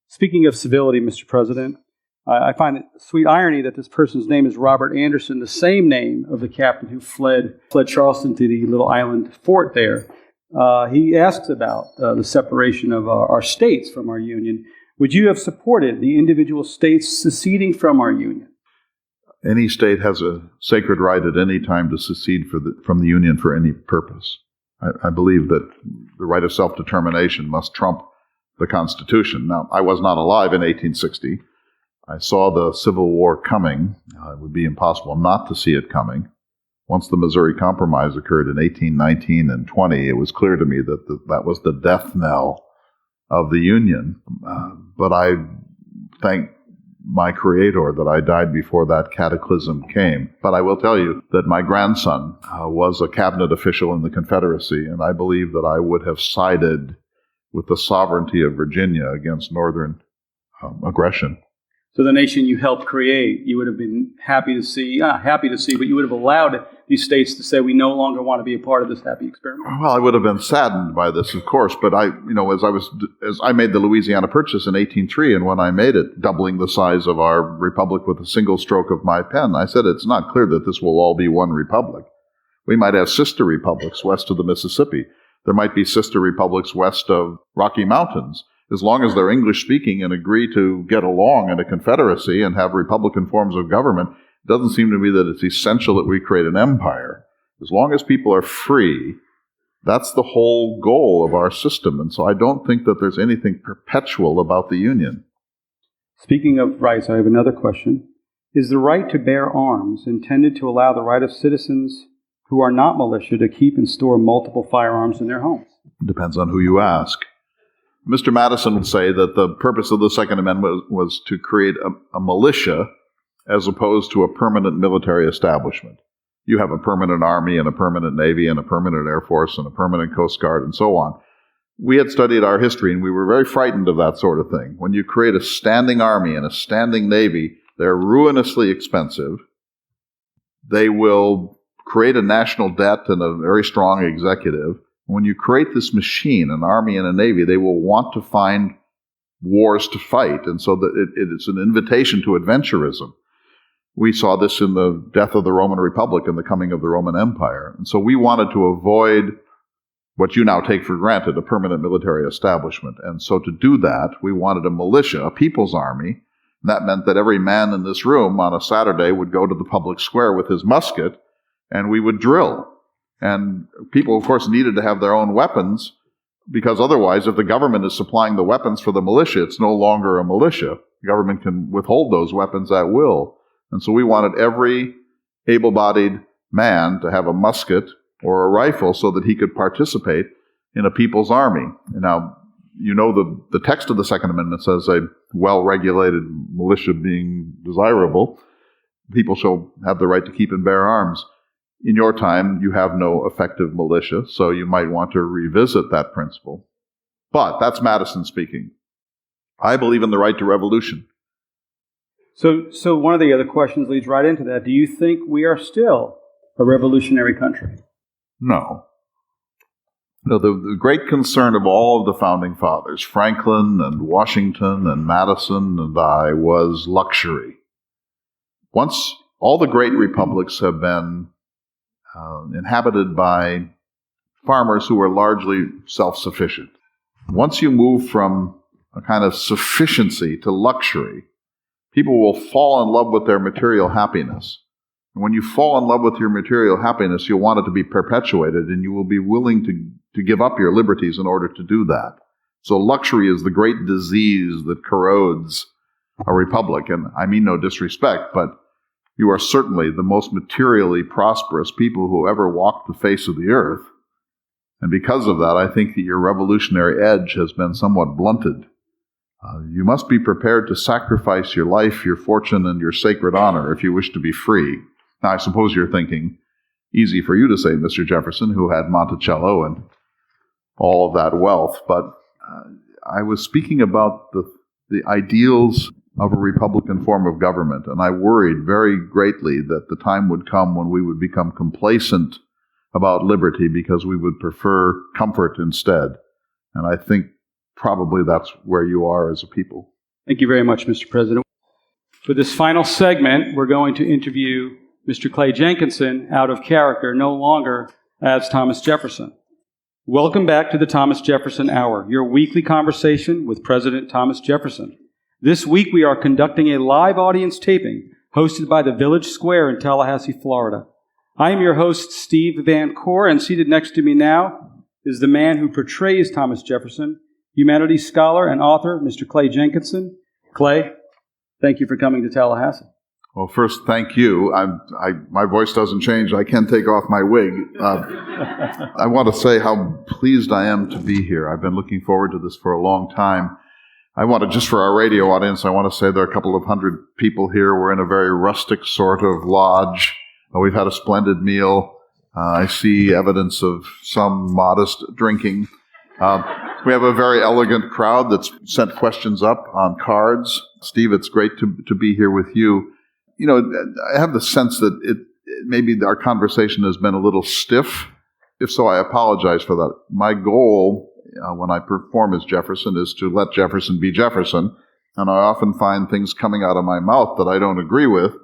Speaking of civility, Mr. President, I find it sweet irony that this person's name is Robert Anderson, the same name of the captain who fled Charleston to the little island fort there. He asks about the separation of our states from our union. Would you have supported the individual states seceding from our union? Any state has a sacred right at any time to secede from the Union for any purpose. I believe that the right of self-determination must trump the Constitution. Now, I was not alive in 1860, I saw the Civil War coming. It would be impossible not to see it coming. Once the Missouri Compromise occurred in 1819 and 20, it was clear to me that that was the death knell of the Union. But I thank my Creator that I died before that cataclysm came. But I will tell you that my grandson was a cabinet official in the Confederacy, and I believe that I would have sided with the sovereignty of Virginia against Northern aggression. So the nation you helped create, you would have been happy to see, but you would have allowed these states to say, we no longer want to be a part of this happy experiment? Well, I would have been saddened by this, of course, but as I made the Louisiana Purchase in 1803, and when I made it, doubling the size of our republic with a single stroke of my pen, I said it's not clear that this will all be one republic. We might have sister republics west of the Mississippi. There might be sister republics west of Rocky Mountains. As long as they're English-speaking and agree to get along in a confederacy and have republican forms of government, it doesn't seem to me that it's essential that we create an empire. As long as people are free, that's the whole goal of our system. And so I don't think that there's anything perpetual about the Union. Speaking of rights, I have another question. Is the right to bear arms intended to allow the right of citizens who are not militia to keep and store multiple firearms in their homes? It depends on who you ask. Mr. Madison would say that the purpose of the Second Amendment was to create a militia as opposed to a permanent military establishment. You have a permanent army and a permanent navy and a permanent air force and a permanent coast guard and so on. We had studied our history and we were very frightened of that sort of thing. When you create a standing army and a standing navy, they're ruinously expensive. They will create a national debt and a very strong executive. When you create this machine, an army and a navy, they will want to find wars to fight. And so that it's an invitation to adventurism. We saw this in the death of the Roman Republic and the coming of the Roman Empire. And so we wanted to avoid what you now take for granted, a permanent military establishment. And so to do that, we wanted a militia, a people's army. And that meant that every man in this room on a Saturday would go to the public square with his musket, and we would drill. And people, of course, needed to have their own weapons, because otherwise, if the government is supplying the weapons for the militia, it's no longer a militia. The government can withhold those weapons at will. And so we wanted every able-bodied man to have a musket or a rifle so that he could participate in a people's army. And now, you know, the text of the Second Amendment says a well-regulated militia being desirable, people shall have the right to keep and bear arms. In your time, you have no effective militia, so you might want to revisit that principle. But that's Madison speaking. I believe in the right to revolution. So one of the other questions leads right into that. Do you think we are still a revolutionary country? No. No, the great concern of all of the founding fathers, Franklin and Washington and Madison and I, was luxury. Once all the great republics have been inhabited by farmers who were largely self-sufficient. Once you move from a kind of sufficiency to luxury, people will fall in love with their material happiness. And when you fall in love with your material happiness, you'll want it to be perpetuated, and you will be willing to give up your liberties in order to do that. So luxury is the great disease that corrodes a republic. And I mean no disrespect, but you are certainly the most materially prosperous people who ever walked the face of the earth. And because of that, I think that your revolutionary edge has been somewhat blunted. You must be prepared to sacrifice your life, your fortune, and your sacred honor if you wish to be free. Now, I suppose you're thinking, easy for you to say, Mr. Jefferson, who had Monticello and all of that wealth, but I was speaking about the ideals of a republican form of government, and I worried very greatly that the time would come when we would become complacent about liberty because we would prefer comfort instead. And I think probably that's where you are as a people. Thank you very much, Mr. President. For this final segment, we're going to interview Mr. Clay Jenkinson out of character, no longer as Thomas Jefferson. Welcome back to the Thomas Jefferson Hour, your weekly conversation with President Thomas Jefferson. This week we are conducting a live audience taping hosted by the Village Square in Tallahassee, Florida. I am your host, Steve Van Coor, and seated next to me now is the man who portrays Thomas Jefferson, humanities scholar and author, Mr. Clay Jenkinson. Clay, thank you for coming to Tallahassee. Well, first, thank you. My voice doesn't change. I can't take off my wig. I want to say how pleased I am to be here. I've been looking forward to this for a long time. Just for our radio audience, I want to say there are a couple of hundred people here. We're in a very rustic sort of lodge. We've had a splendid meal. I see evidence of some modest drinking. We have a very elegant crowd that's sent questions up on cards. Steve, it's great to be here with you. You know, I have the sense that maybe our conversation has been a little stiff. If so, I apologize for that. My goal when I perform as Jefferson is to let Jefferson be Jefferson, and I often find things coming out of my mouth that I don't agree with,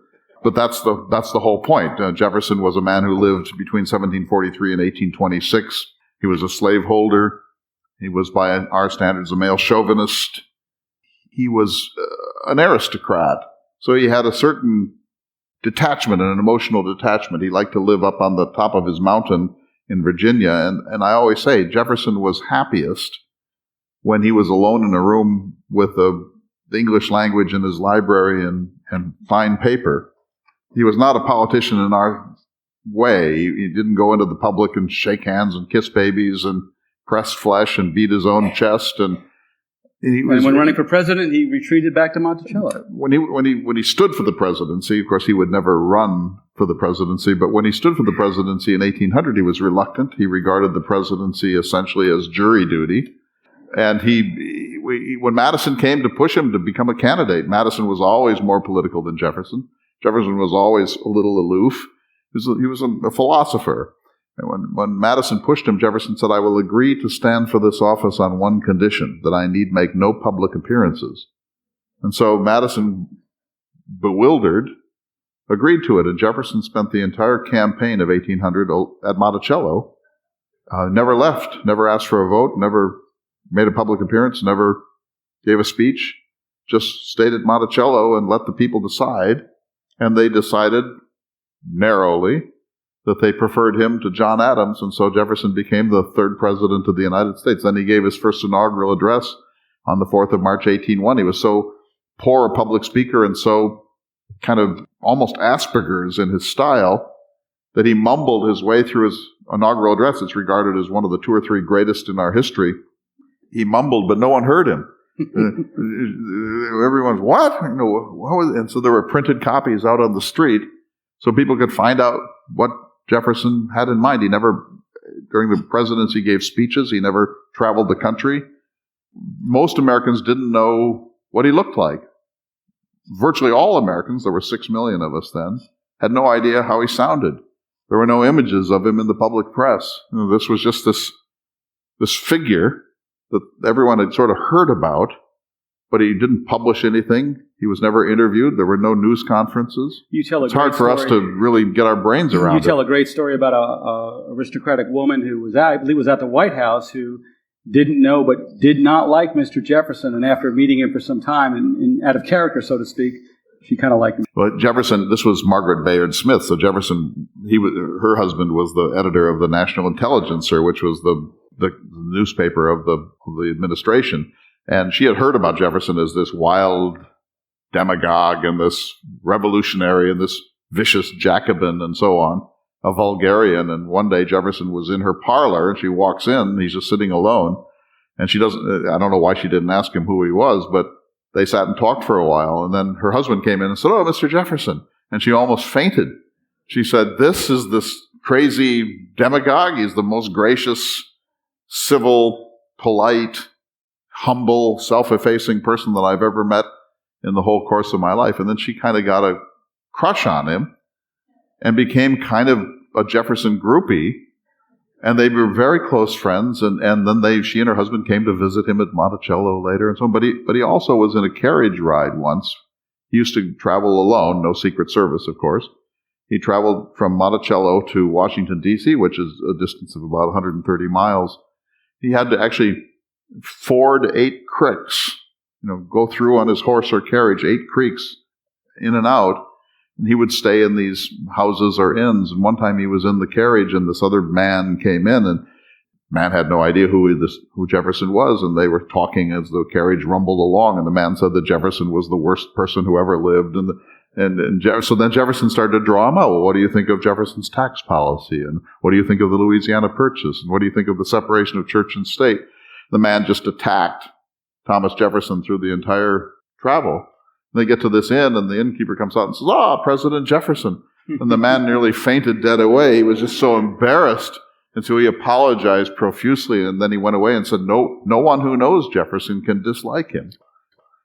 but that's the whole point. Jefferson was a man who lived between 1743 and 1826. He was a slaveholder. He was, by our standards, a male chauvinist. He was an aristocrat. So he had a certain detachment, an emotional detachment. He liked to live up on the top of his mountain in Virginia. And I always say Jefferson was happiest when he was alone in a room with the English language in his library and fine paper. He was not a politician in our way. He didn't go into the public and shake hands and kiss babies and press flesh and beat his own chest. And when running for president, he retreated back to Monticello. When he stood for the presidency, of course, he would never run for the presidency. But when he stood for the presidency in 1800, he was reluctant. He regarded the presidency essentially as jury duty. And when Madison came to push him to become a candidate, Madison was always more political than Jefferson. Jefferson was always a little aloof. He was a philosopher. And when Madison pushed him, Jefferson said, "I will agree to stand for this office on one condition, that I need make no public appearances." And so Madison, bewildered, agreed to it. And Jefferson spent the entire campaign of 1800 at Monticello, never left, never asked for a vote, never made a public appearance, never gave a speech, just stayed at Monticello and let the people decide. And they decided narrowly that they preferred him to John Adams, and so Jefferson became the third president of the United States. Then he gave his first inaugural address on the 4th of March, 1801. He was so poor a public speaker and so kind of almost Asperger's in his style that he mumbled his way through his inaugural address. It's regarded as one of the 2 or 3 greatest in our history. He mumbled, but no one heard him. Everyone's, what? And so there were printed copies out on the street so people could find out what Jefferson had in mind. He never, during the presidency, gave speeches. He never traveled the country. Most Americans didn't know what he looked like. Virtually all Americans, there were 6 million of us then, had no idea how he sounded. There were no images of him in the public press. This was just this figure that everyone had sort of heard about, but he didn't publish anything. He was never interviewed. There were no news conferences. It's hard for us to really get our brains around it. You tell a great story about a aristocratic woman who was I believe was at the White House, who didn't know but did not like Mr. Jefferson, and after meeting him for some time, and out of character, so to speak, she kind of liked him. Well, Jefferson, this was Margaret Bayard Smith. So Jefferson, her husband was the editor of the National Intelligencer, which was the newspaper of the administration. And she had heard about Jefferson as this wild demagogue and this revolutionary and this vicious Jacobin and so on, a vulgarian. And one day Jefferson was in her parlor and she walks in and he's just sitting alone. And I don't know why she didn't ask him who he was, but they sat and talked for a while. And then her husband came in and said, "Oh, Mr. Jefferson." And she almost fainted. She said, "This is this crazy demagogue. He's the most gracious, civil, polite, humble, self-effacing person that I've ever met in the whole course of my life." And then she kind of got a crush on him and became kind of a Jefferson groupie. And they were very close friends. And then she and her husband came to visit him at Monticello later and so on. But he also was in a carriage ride once. He used to travel alone, no Secret Service, of course. He traveled from Monticello to Washington, D.C., which is a distance of about 130 miles. He had to actually ford 8 creeks, go through on his horse or carriage, 8 creeks in and out. And he would stay in these houses or inns. And one time he was in the carriage and this other man came in and Man had no idea who Jefferson was, and they were talking as the carriage rumbled along, and the man said that Jefferson was the worst person who ever lived, so then Jefferson started to draw him out. Well, what do you think of Jefferson's tax policy? And what do you think of the Louisiana Purchase? And what do you think of the separation of church and state? The man just attacked Thomas Jefferson through the entire travel. And they get to this inn, and the innkeeper comes out and says, President Jefferson. And the man nearly fainted dead away. He was just so embarrassed. And so he apologized profusely, and then he went away and said, no one who knows Jefferson can dislike him.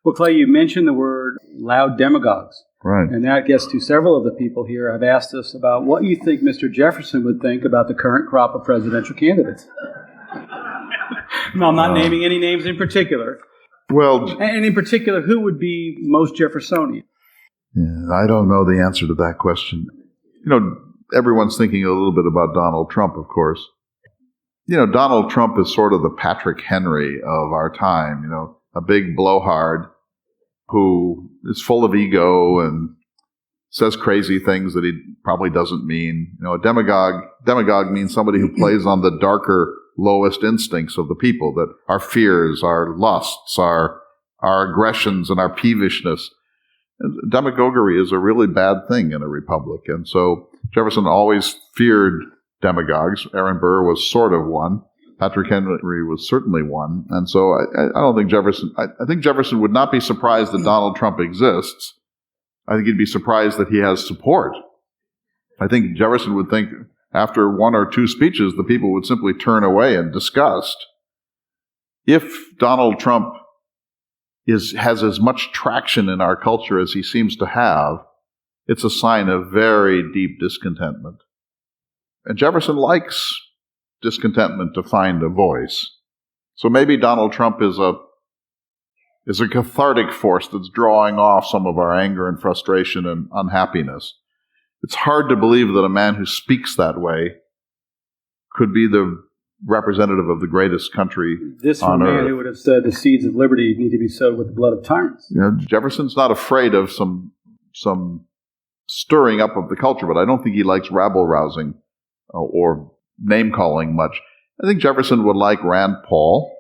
Well, Clay, you mentioned the word loud demagogues. Right. And that gets to several of the people here have asked us about what you think Mr. Jefferson would think about the current crop of presidential candidates. No, I'm not naming any names in particular. Well, and in particular, who would be most Jeffersonian? Yeah, I don't know the answer to that question. Everyone's thinking a little bit about Donald Trump, of course. Donald Trump is sort of the Patrick Henry of our time, a big blowhard who is full of ego and says crazy things that he probably doesn't mean. A demagogue means somebody who plays on the darker, lowest instincts of the people, that our fears, our lusts, our aggressions, and our peevishness. And demagoguery is a really bad thing in a republic. And so Jefferson always feared demagogues. Aaron Burr was sort of one. Patrick Henry was certainly one. And so I don't think I think Jefferson would not be surprised that Donald Trump exists. I think he'd be surprised that he has support. I think Jefferson would think after one or two speeches, the people would simply turn away in disgust. If Donald Trump has as much traction in our culture as he seems to have, it's a sign of very deep discontentment. And Jefferson likes discontentment to find a voice. So maybe Donald Trump is a cathartic force that's drawing off some of our anger and frustration and unhappiness. It's hard to believe that a man who speaks that way could be the representative of the greatest country this on earth. This man who would have said the seeds of liberty need to be sowed with the blood of tyrants. Jefferson's not afraid of some stirring up of the culture, but I don't think he likes rabble-rousing or name-calling much. I think Jefferson would like Rand Paul.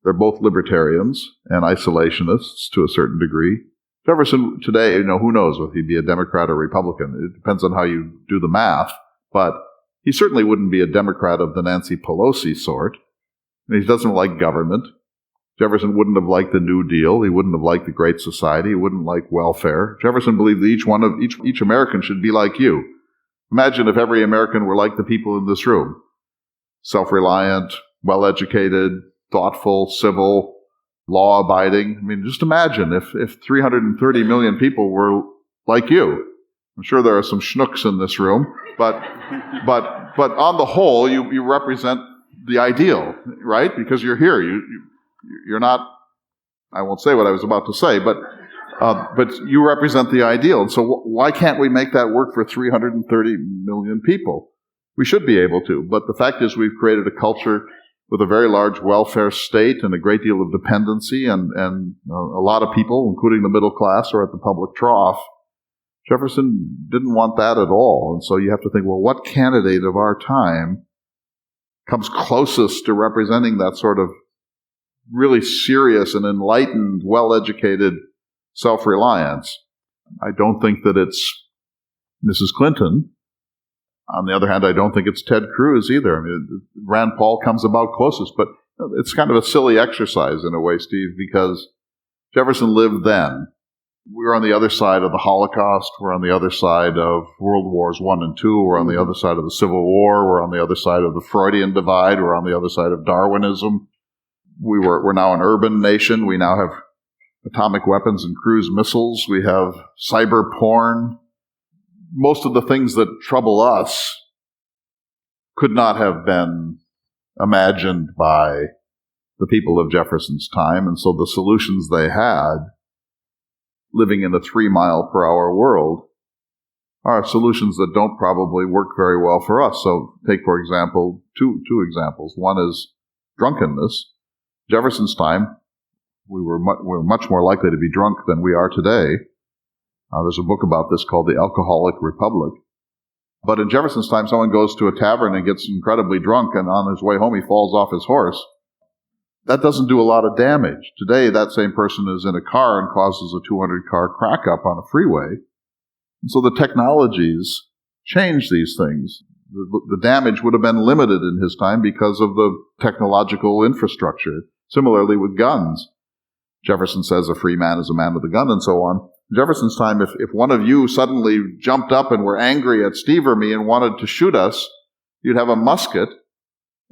They're both libertarians and isolationists to a certain degree. Jefferson today, who knows if he'd be a Democrat or Republican. It depends on how you do the math, but he certainly wouldn't be a Democrat of the Nancy Pelosi sort. He doesn't like government. Jefferson wouldn't have liked the New Deal. He wouldn't have liked the Great Society. He wouldn't like welfare. Jefferson believed that each American should be like you. Imagine if every American were like the people in this room. Self-reliant, well-educated, thoughtful, civil, law-abiding. I mean, just imagine if 330 million people were like you. I'm sure there are some schnooks in this room, but on the whole, you represent the ideal, right? Because you're here. You're not. I won't say what I was about to say, but you represent the ideal. And so why can't we make that work for 330 million people? We should be able to. But the fact is, we've created a culture with a very large welfare state and a great deal of dependency, and a lot of people, including the middle class, are at the public trough. Jefferson didn't want that at all. And so you have to think, well, what candidate of our time comes closest to representing that sort of really serious and enlightened, well-educated self-reliance? I don't think that it's Mrs. Clinton. On the other hand, I don't think it's Ted Cruz either. I mean, Rand Paul comes about closest, but it's kind of a silly exercise in a way, Steve, because Jefferson lived then. We're on the other side of the Holocaust. We're on the other side of World Wars I and II. We're on the other side of the Civil War. We're on the other side of the Freudian divide. We're on the other side of Darwinism. We're now an urban nation. We now have atomic weapons and cruise missiles. We have cyber porn. Most of the things that trouble us could not have been imagined by the people of Jefferson's time. And so the solutions they had, living in a 3-mile-per-hour world, are solutions that don't probably work very well for us. So take, for example, two examples. One is drunkenness. Jefferson's time, we were much more likely to be drunk than we are today. There's a book about this called The Alcoholic Republic. But in Jefferson's time, someone goes to a tavern and gets incredibly drunk, and on his way home he falls off his horse. That doesn't do a lot of damage. Today, that same person is in a car and causes a 200-car crack-up on a freeway. And so the technologies change these things. The damage would have been limited in his time because of the technological infrastructure. Similarly with guns. Jefferson says a free man is a man with a gun and so on. In Jefferson's time, if one of you suddenly jumped up and were angry at Steve or me and wanted to shoot us, you'd have a musket.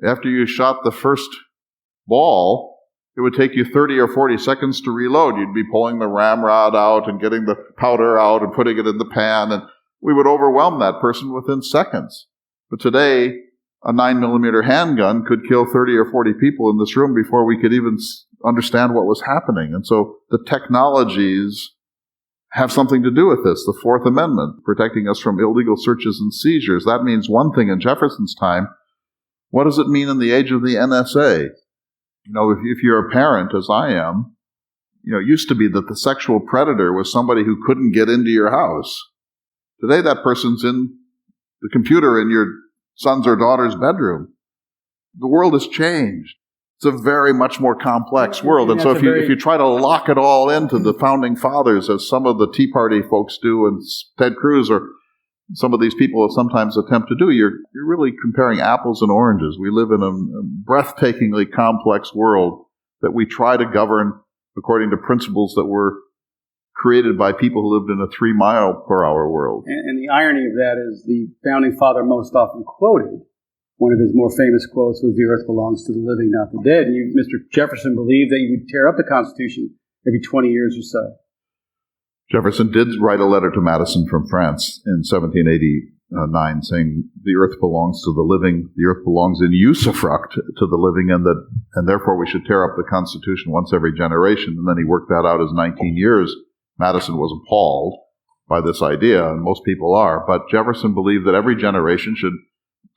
After you shot the first ball, it would take you 30 or 40 seconds to reload. You'd be pulling the ramrod out and getting the powder out and putting it in the pan, and we would overwhelm that person within seconds. But today, a 9mm handgun could kill 30 or 40 people in this room before we could even understand what was happening. And so the technologies have something to do with this. The Fourth Amendment, protecting us from illegal searches and seizures. That means one thing in Jefferson's time. What does it mean in the age of the NSA? You know, if you're a parent, as I am, you know, it used to be that the sexual predator was somebody who couldn't get into your house. Today, that person's in the computer in your son's or daughter's bedroom. The world has changed. It's a very much more complex world. And so if you try to lock it all into the founding fathers, as some of the Tea Party folks do, and Ted Cruz or some of these people sometimes attempt to do, you're really comparing apples and oranges. We live in a breathtakingly complex world that we try to govern according to principles that were created by people who lived in a 3-mile-per-hour world. And the irony of that is the founding father most often quoted, one of his more famous quotes was, "The earth belongs to the living, not the dead." And Mr. Jefferson believed that you would tear up the Constitution every 20 years or so. Jefferson did write a letter to Madison from France in 1789 saying, "The earth belongs to the living, the earth belongs in usufruct to the living, and therefore we should tear up the Constitution once every generation." And then he worked that out as 19 years. Madison was appalled by this idea, and most people are. But Jefferson believed that every generation should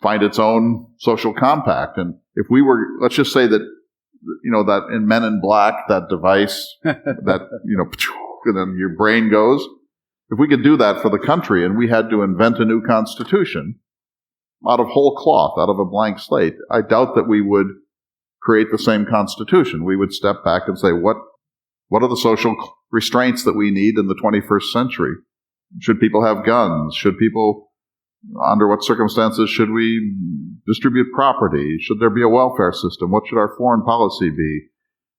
find its own social compact. And if we were, let's just say that, you know, that in Men in Black, that device, that, you know, and then your brain goes, if we could do that for the country and we had to invent a new constitution out of whole cloth, out of a blank slate, I doubt that we would create the same constitution. We would step back and say, what are the social restraints that we need in the 21st century? Should people have guns? Under what circumstances should we distribute property? Should there be a welfare system? What should our foreign policy be?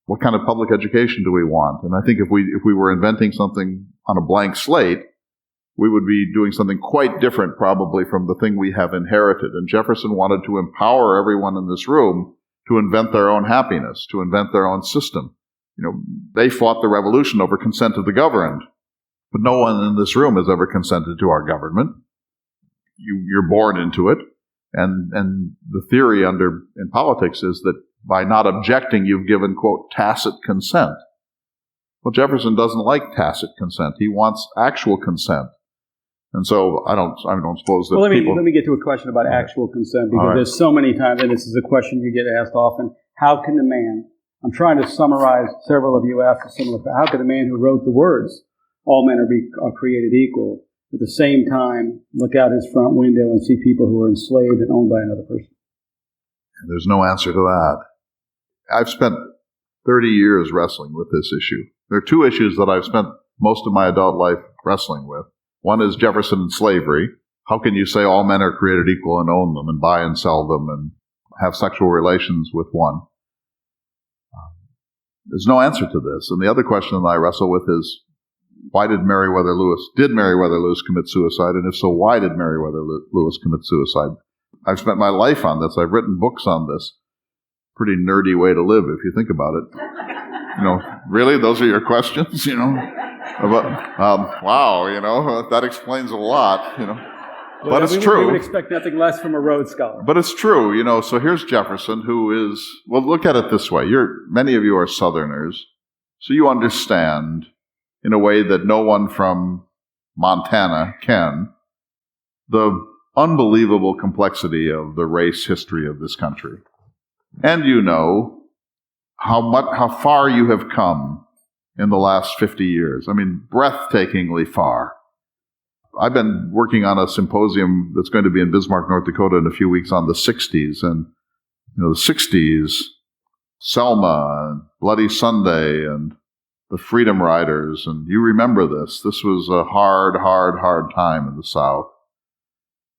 What kind of public education do we want? And I think if we were inventing something on a blank slate, we would be doing something quite different probably from the thing we have inherited. And Jefferson wanted to empower everyone in this room to invent their own happiness, to invent their own system. You know, they fought the revolution over consent of the governed, but no one in this room has ever consented to our government. You're born into it, and the theory in politics is that by not objecting, you've given, quote, tacit consent. Well, Jefferson doesn't like tacit consent. He wants actual consent. And so I don't suppose that let me get to a question about actual consent, because there's so many times, and this is a question you get asked often, how can the man, I'm trying to summarize, several of you asked a similar, how can the man who wrote the words, all men are created equal, at the same time look out his front window and see people who are enslaved and owned by another person? There's no answer to that. I've spent 30 years wrestling with this issue. There are two issues that I've spent most of my adult life wrestling with. One is Jefferson and slavery. How can you say all men are created equal and own them and buy and sell them and have sexual relations with one? There's no answer to this. And the other question that I wrestle with is, why did Meriwether Lewis commit suicide? And if so, why did Meriwether Lewis commit suicide? I've spent my life on this. I've written books on this. Pretty nerdy way to live if you think about it. You know, really? Those are your questions? You know? Wow, you know, that explains a lot, you know. But it's true. We would expect nothing less from a Rhodes Scholar. But it's true, you know. So here's Jefferson, who is, well, look at it this way. Many of you are Southerners, so you understand in a way that no one from Montana can, the unbelievable complexity of the race history of this country. And you know how far you have come in the last 50 years. I mean, breathtakingly far. I've been working on a symposium that's going to be in Bismarck, North Dakota in a few weeks on the 60s. And, the 60s, Selma, and Bloody Sunday, and the Freedom Riders. And you remember this. This was a hard, hard, hard time in the South.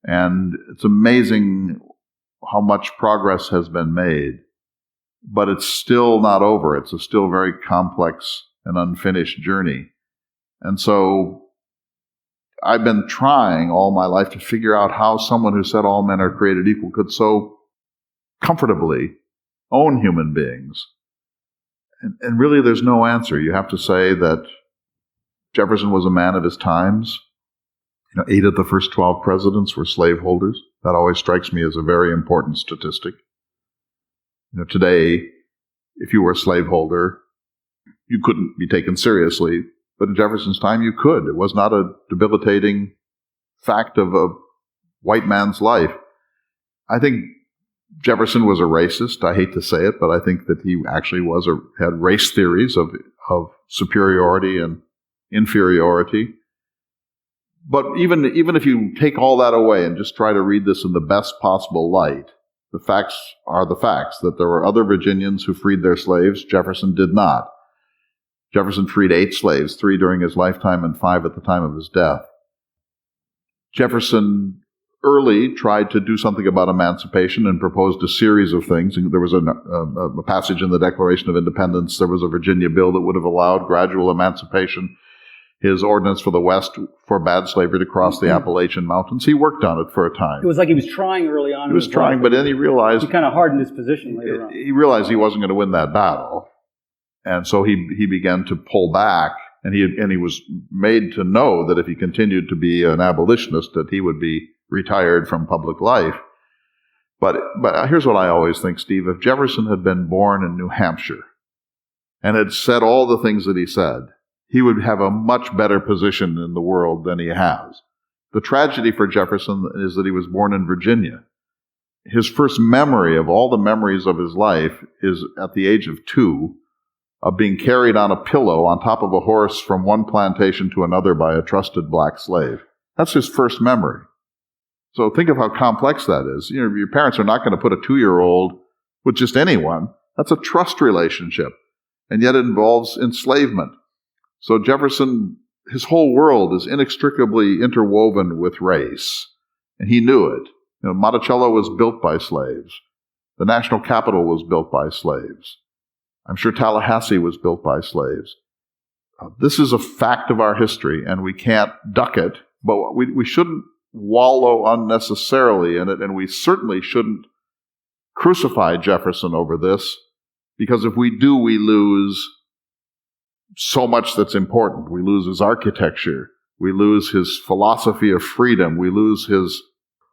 And it's amazing how much progress has been made. But it's still not over. It's a still very complex and unfinished journey. And so I've been trying all my life to figure out how someone who said all men are created equal could so comfortably own human beings. And really there's no answer. You have to say that Jefferson was a man of his times. 8 of the first 12 presidents were slaveholders. That always strikes me as a very important statistic. Today, if you were a slaveholder, you couldn't be taken seriously. But in Jefferson's time, you could. It was not a debilitating fact of a white man's life. I think Jefferson was a racist. I hate to say it, but I think that he actually had race theories of superiority and inferiority. But even if you take all that away and just try to read this in the best possible light, the facts are the facts, that there were other Virginians who freed their slaves. Jefferson did not. Jefferson freed 8 slaves, 3 during his lifetime and 5 at the time of his death. Jefferson early tried to do something about emancipation and proposed a series of things. There was a passage in the Declaration of Independence. There was a Virginia bill that would have allowed gradual emancipation. His ordinance for the West forbade slavery to cross the Appalachian Mountains. He worked on it for a time. It was like he was trying early on. He was trying, but then he realized... He kind of hardened his position later on. He realized he wasn't going to win that battle. And so he began to pull back, and he was made to know that if he continued to be an abolitionist, that he would be retired from public life. But here's what I always think, Steve. If Jefferson had been born in New Hampshire and had said all the things that he said, he would have a much better position in the world than he has. The tragedy for Jefferson is that he was born in Virginia. His first memory of all the memories of his life is at the age of 2, of being carried on a pillow on top of a horse from one plantation to another by a trusted black slave. That's his first memory. So think of how complex that is. Your parents are not going to put a 2-year-old with just anyone. That's a trust relationship. And yet it involves enslavement. So Jefferson, his whole world is inextricably interwoven with race. And he knew it. Monticello was built by slaves. The national capital was built by slaves. I'm sure Tallahassee was built by slaves. This is a fact of our history, and we can't duck it, but we shouldn't wallow unnecessarily in it, and we certainly shouldn't crucify Jefferson over this, because if we do, we lose so much that's important. We lose his architecture. We lose his philosophy of freedom. We lose his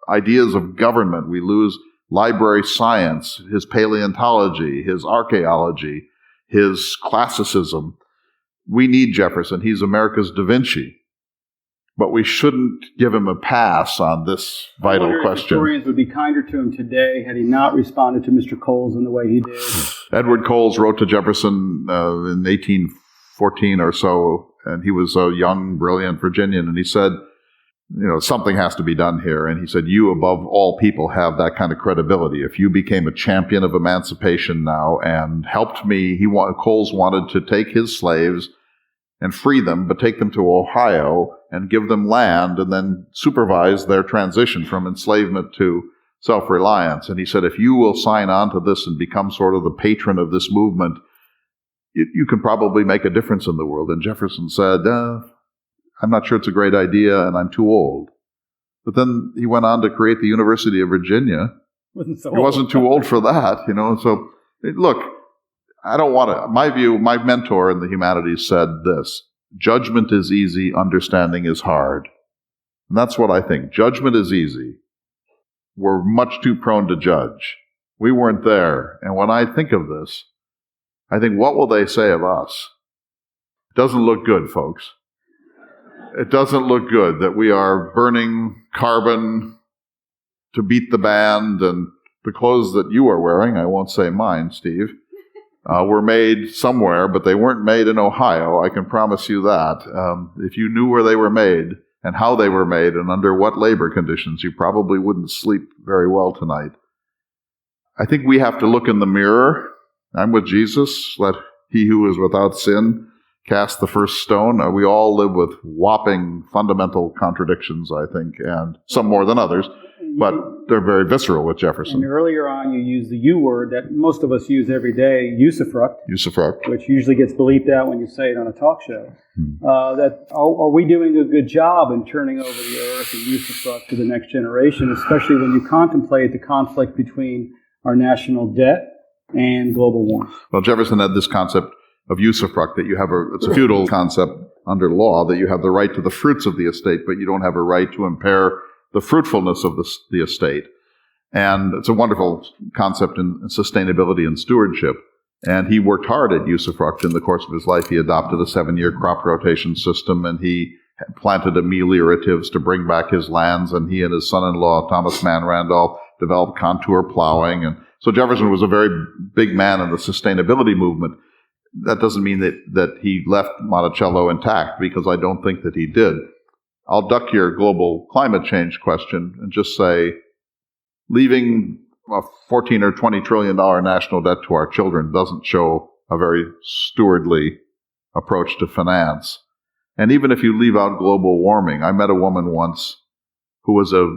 ideas of government. We lose library science, his paleontology, his archaeology, his classicism. We need Jefferson. He's America's Da Vinci. But we shouldn't give him a pass on this vital question. Historians would be kinder to him today had he not responded to Mr. Coles in the way he did. Edward Coles wrote to Jefferson in 1814 or so, and he was a young, brilliant Virginian, and he said, something has to be done here. And he said, you, above all people, have that kind of credibility. If you became a champion of emancipation now and helped me, Coles wanted to take his slaves and free them, but take them to Ohio and give them land and then supervise their transition from enslavement to self-reliance. And he said, if you will sign on to this and become sort of the patron of this movement, you can probably make a difference in the world. And Jefferson said, I'm not sure it's a great idea, and I'm too old. But then he went on to create the University of Virginia. He wasn't too old for that, So, look, I don't want to. My view, my mentor in the humanities said this: judgment is easy, understanding is hard. And that's what I think. Judgment is easy. We're much too prone to judge. We weren't there. And when I think of this, I think, what will they say of us? It doesn't look good, folks. It doesn't look good that we are burning carbon to beat the band, and the clothes that you are wearing, I won't say mine, Steve, were made somewhere, but they weren't made in Ohio. I can promise you that. If you knew where they were made, and how they were made and under what labor conditions, you probably wouldn't sleep very well tonight. I think we have to look in the mirror. I'm with Jesus. Let he who is without sin cast the first stone. We all live with whopping fundamental contradictions, I think, and some more than others, but they're very visceral with Jefferson. And earlier on, you used the U word that most of us use every day, usufruct. Usufruct. Which usually gets bleeped out when you say it on a talk show. Are we doing a good job in turning over the earth and usufruct to the next generation, especially when you contemplate the conflict between our national debt and global warming? Well, Jefferson had this concept of usufruct, that you have it's a feudal concept under law, that you have the right to the fruits of the estate, but you don't have a right to impair the fruitfulness of the estate. And it's a wonderful concept in sustainability and stewardship. And he worked hard at usufruct in the course of his life. He adopted a 7-year crop rotation system, and he planted amelioratives to bring back his lands, and he and his son-in-law, Thomas Mann Randolph, developed contour plowing. And so Jefferson was a very big man in the sustainability movement. That doesn't mean that he left Monticello intact, because I don't think that he did. I'll duck your global climate change question and just say, leaving a $14 or $20 trillion national debt to our children doesn't show a very stewardly approach to finance. And even if you leave out global warming, I met a woman once who was a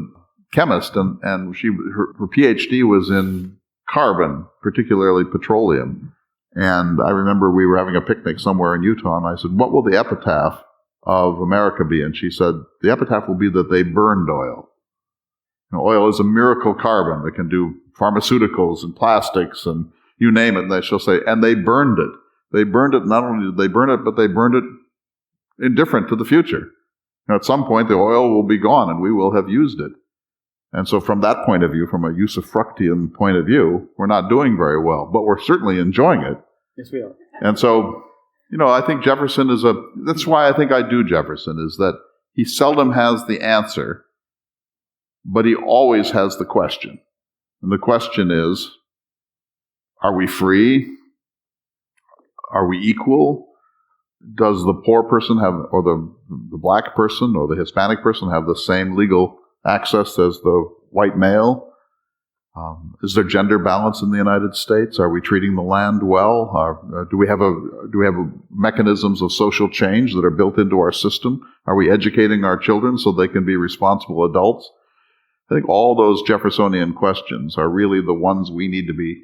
chemist, and her PhD was in carbon, particularly petroleum. And I remember we were having a picnic somewhere in Utah, and I said, what will the epitaph of America be? And she said, the epitaph will be that they burned oil. You know, oil is a miracle carbon that can do pharmaceuticals and plastics and you name it. And she'll say, and they burned it. They burned it. Not only did they burn it, but they burned it indifferent to the future. At some point, the oil will be gone and we will have used it. And so from that point of view, from a usufructian point of view, we're not doing very well, but we're certainly enjoying it. Yes, we are. And so, I think Jefferson that's why I think I do Jefferson, is that he seldom has the answer, but he always has the question. And the question is, are we free? Are we equal? Does the poor person have, or the black person or the Hispanic person have the same legal access as the white male? Is there gender balance in the United States? Are we treating the land well? Do we have mechanisms of social change that are built into our system? Are we educating our children so they can be responsible adults? I think all those Jeffersonian questions are really the ones we need to be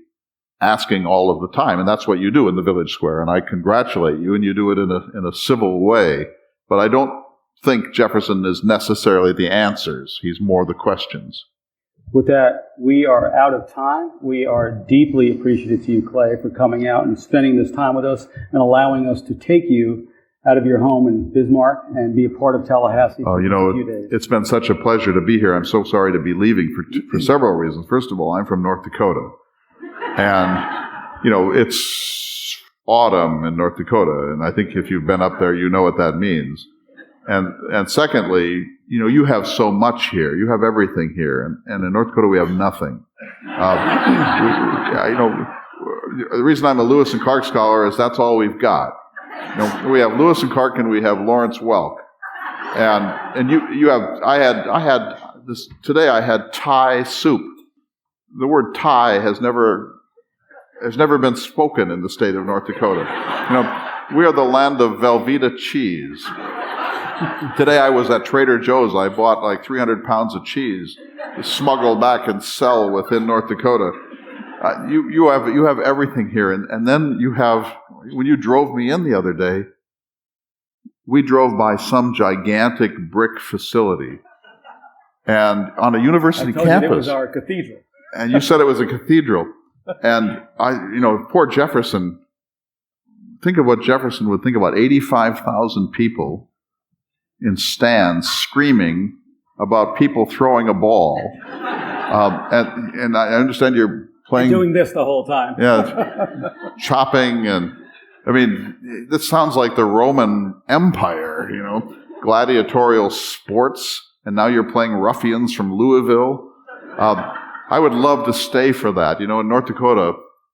asking all of the time, and that's what you do in the Village Square. And I congratulate you, and you do it in a civil way. But I don't think Jefferson is necessarily the answers. He's more the questions. With that, we are out of time. We are deeply appreciative to you, Clay, for coming out and spending this time with us and allowing us to take you out of your home in Bismarck and be a part of Tallahassee for a few days. It's been such a pleasure to be here. I'm so sorry to be leaving for several reasons. First of all, I'm from North Dakota. And, it's autumn in North Dakota. And I think if you've been up there, you know what that means. And secondly, you have so much here. You have everything here. And in North Dakota, we have nothing. The reason I'm a Lewis and Clark scholar is that's all we've got. We have Lewis and Clark, and we have Lawrence Welk. And I had Thai soup. The word Thai has never been spoken in the state of North Dakota. We are the land of Velveeta cheese. Today I was at Trader Joe's. I bought like 300 pounds of cheese to smuggle back and sell within North Dakota. You have everything here. And then you have, when you drove me in the other day, we drove by some gigantic brick facility. And on a university campus. You it was our cathedral. And you said it was a cathedral. And poor Jefferson, think of what Jefferson would think about 85,000 people in stands screaming about people throwing a ball. And I understand you're playing... Doing this the whole time. Yeah, chopping, and this sounds like the Roman Empire, gladiatorial sports, and now you're playing ruffians from Louisville. I would love to stay for that. In North Dakota,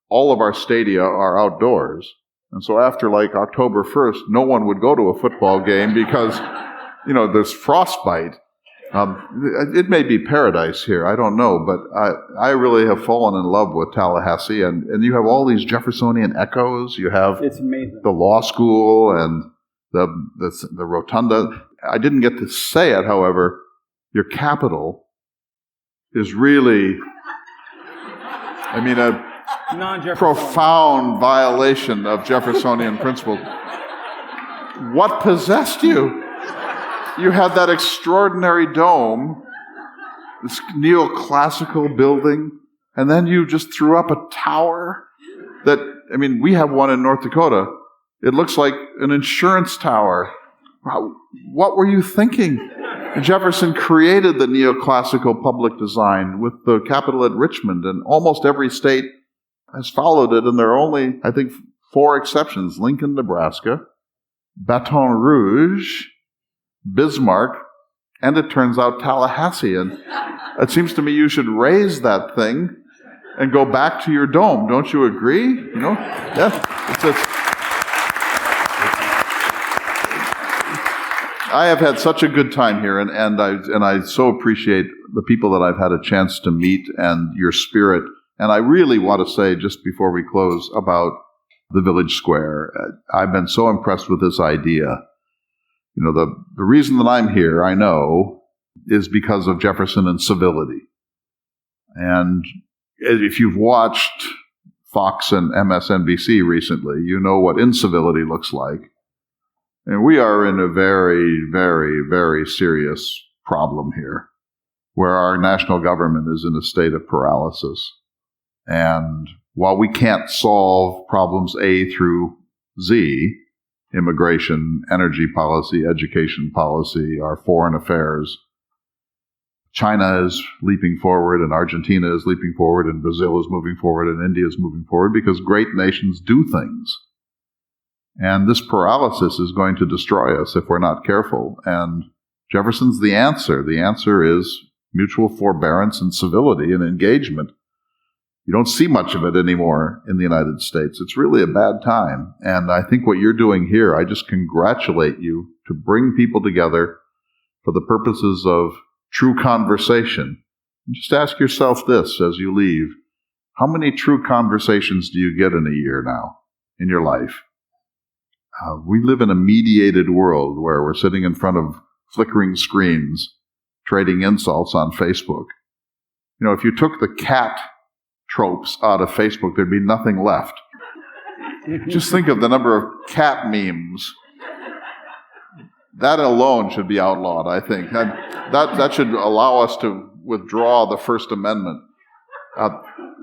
all of our stadia are outdoors. And so after October 1st, no one would go to a football game because there's frostbite. It may be paradise here, I don't know, but I really have fallen in love with Tallahassee, and you have all these Jeffersonian echoes. You have It's amazing. the law school and the rotunda. I didn't get to say it, however, your capital is really, a Non-Jeffersonian. profound violation of Jeffersonian principles. What possessed you? You had that extraordinary dome, this neoclassical building, and then you just threw up a tower that, we have one in North Dakota. It looks like an insurance tower. What were you thinking? Jefferson created the neoclassical public design with the Capitol at Richmond, and almost every state has followed it, and there are only, I think, 4 exceptions: Lincoln, Nebraska, Baton Rouge, Bismarck, and it turns out Tallahassee. And it seems to me you should raise that thing and go back to your dome. Don't you agree? Yeah. I have had such a good time here, and I so appreciate the people that I've had a chance to meet and your spirit. And I really want to say, just before we close, about the Village Square. I've been so impressed with this idea. The reason that I'm here, I know, is because of Jefferson and civility. And if you've watched Fox and MSNBC recently, you know what incivility looks like. And we are in a very, very, very serious problem here, where our national government is in a state of paralysis. And while we can't solve problems A through Z, immigration, energy policy, education policy, our foreign affairs, China is leaping forward, and Argentina is leaping forward, and Brazil is moving forward, and India is moving forward, because great nations do things. And this paralysis is going to destroy us if we're not careful. And Jefferson's the answer. The answer is mutual forbearance and civility and engagement. You don't see much of it anymore in the United States. It's really a bad time. And I think what you're doing here, I just congratulate you to bring people together for the purposes of true conversation. Just ask yourself this as you leave: how many true conversations do you get in a year now in your life? We live in a mediated world where we're sitting in front of flickering screens, trading insults on Facebook. If you took the cat tropes out of Facebook, there'd be nothing left. Just think of the number of cat memes. That alone should be outlawed, I think. That should allow us to withdraw the First Amendment.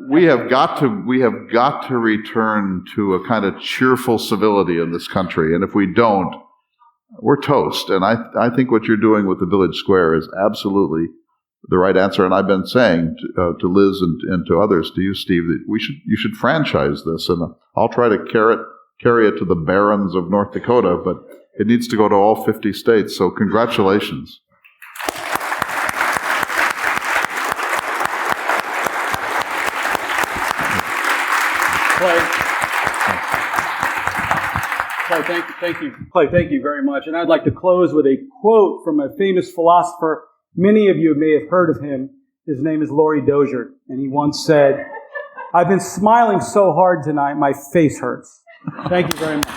We have got to return to a kind of cheerful civility in this country, and if we don't, we're toast. And I think what you're doing with the Village Square is absolutely the right answer. And I've been saying to Liz and to others, to you, Steve, that you should franchise this, and I'll try to carry it to the barons of North Dakota, but it needs to go to all 50 states. So congratulations. Clay, thank you very much. And I'd like to close with a quote from a famous philosopher. Many of you may have heard of him. His name is Laurie Dozier. And he once said, "I've been smiling so hard tonight, my face hurts." Thank you very much.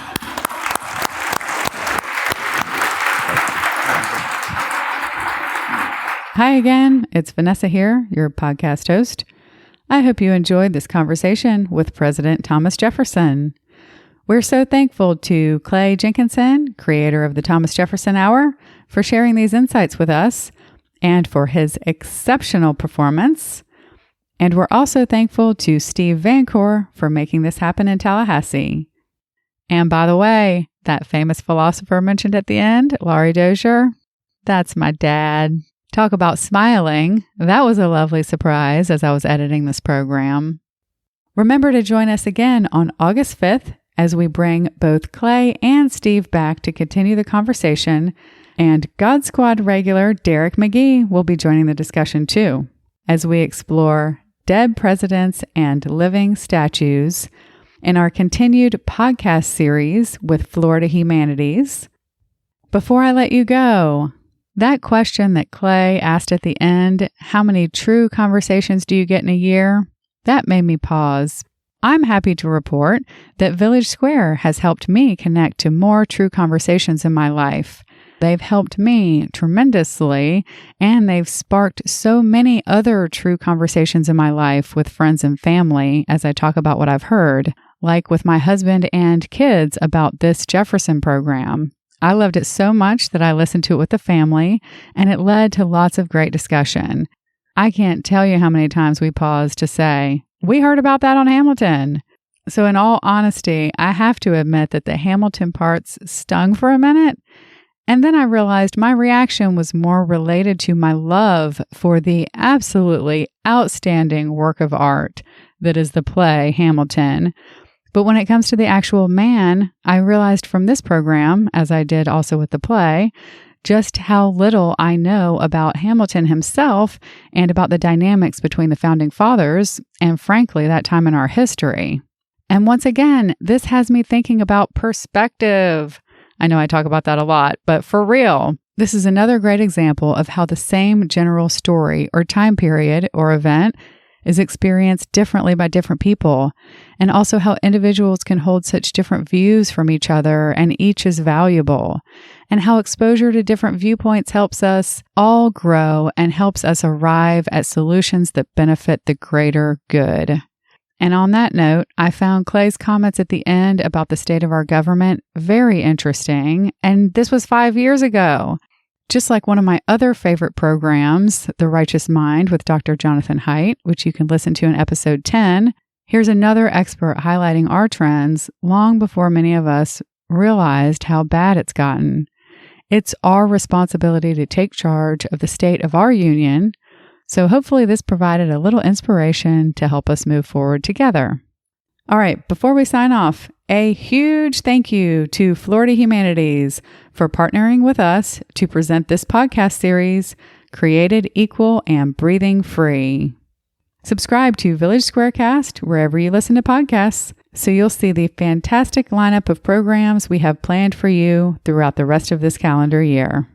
Hi again, it's Vanessa here, your podcast host. I hope you enjoyed this conversation with President Thomas Jefferson. We're so thankful to Clay Jenkinson, creator of the Thomas Jefferson Hour, for sharing these insights with us and for his exceptional performance. And we're also thankful to Steve Vancour for making this happen in Tallahassee. And by the way, that famous philosopher mentioned at the end, Laurie Dozier, that's my dad. Talk about smiling. That was a lovely surprise as I was editing this program. Remember to join us again on August 5th as we bring both Clay and Steve back to continue the conversation, and God Squad regular Derek McGee will be joining the discussion too, as we explore dead presidents and living statues in our continued podcast series with Florida Humanities. Before I let you go, That question that Clay asked at the end, how many true conversations do you get in a year? That made me pause. I'm happy to report that Village Square has helped me connect to more true conversations in my life. They've helped me tremendously, and they've sparked so many other true conversations in my life with friends and family as I talk about what I've heard, like with my husband and kids about this Jefferson program. I loved it so much that I listened to it with the family, and it led to lots of great discussion. I can't tell you how many times we paused to say, "We heard about that on Hamilton." So in all honesty, I have to admit that the Hamilton parts stung for a minute. And then I realized my reaction was more related to my love for the absolutely outstanding work of art that is the play Hamilton. But when it comes to the actual man, I realized from this program, as I did also with the play, just how little I know about Hamilton himself and about the dynamics between the founding fathers and, frankly, that time in our history. And once again, this has me thinking about perspective. I know I talk about that a lot, but for real, this is another great example of how the same general story or time period or event is experienced differently by different people, and also how individuals can hold such different views from each other and each is valuable, and how exposure to different viewpoints helps us all grow and helps us arrive at solutions that benefit the greater good. And on that note, I found Clay's comments at the end about the state of our government very interesting, and this was 5 years ago. Just like one of my other favorite programs, The Righteous Mind with Dr. Jonathan Haidt, which you can listen to in episode 10, here's another expert highlighting our trends long before many of us realized how bad it's gotten. It's our responsibility to take charge of the state of our union, so hopefully this provided a little inspiration to help us move forward together. All right, before we sign off, a huge thank you to Florida Humanities for partnering with us to present this podcast series, Created Equal and Breathing Free. Subscribe to Village SquareCast wherever you listen to podcasts, so you'll see the fantastic lineup of programs we have planned for you throughout the rest of this calendar year.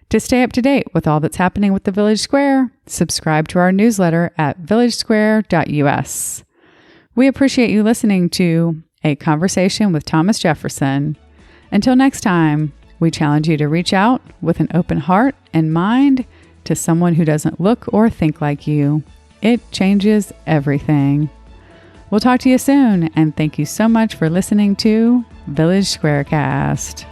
To stay up to date with all that's happening with the Village Square, subscribe to our newsletter at villagesquare.us. We appreciate you listening to A Conversation with Thomas Jefferson. Until next time, we challenge you to reach out with an open heart and mind to someone who doesn't look or think like you. It changes everything. We'll talk to you soon, and thank you so much for listening to Village SquareCast.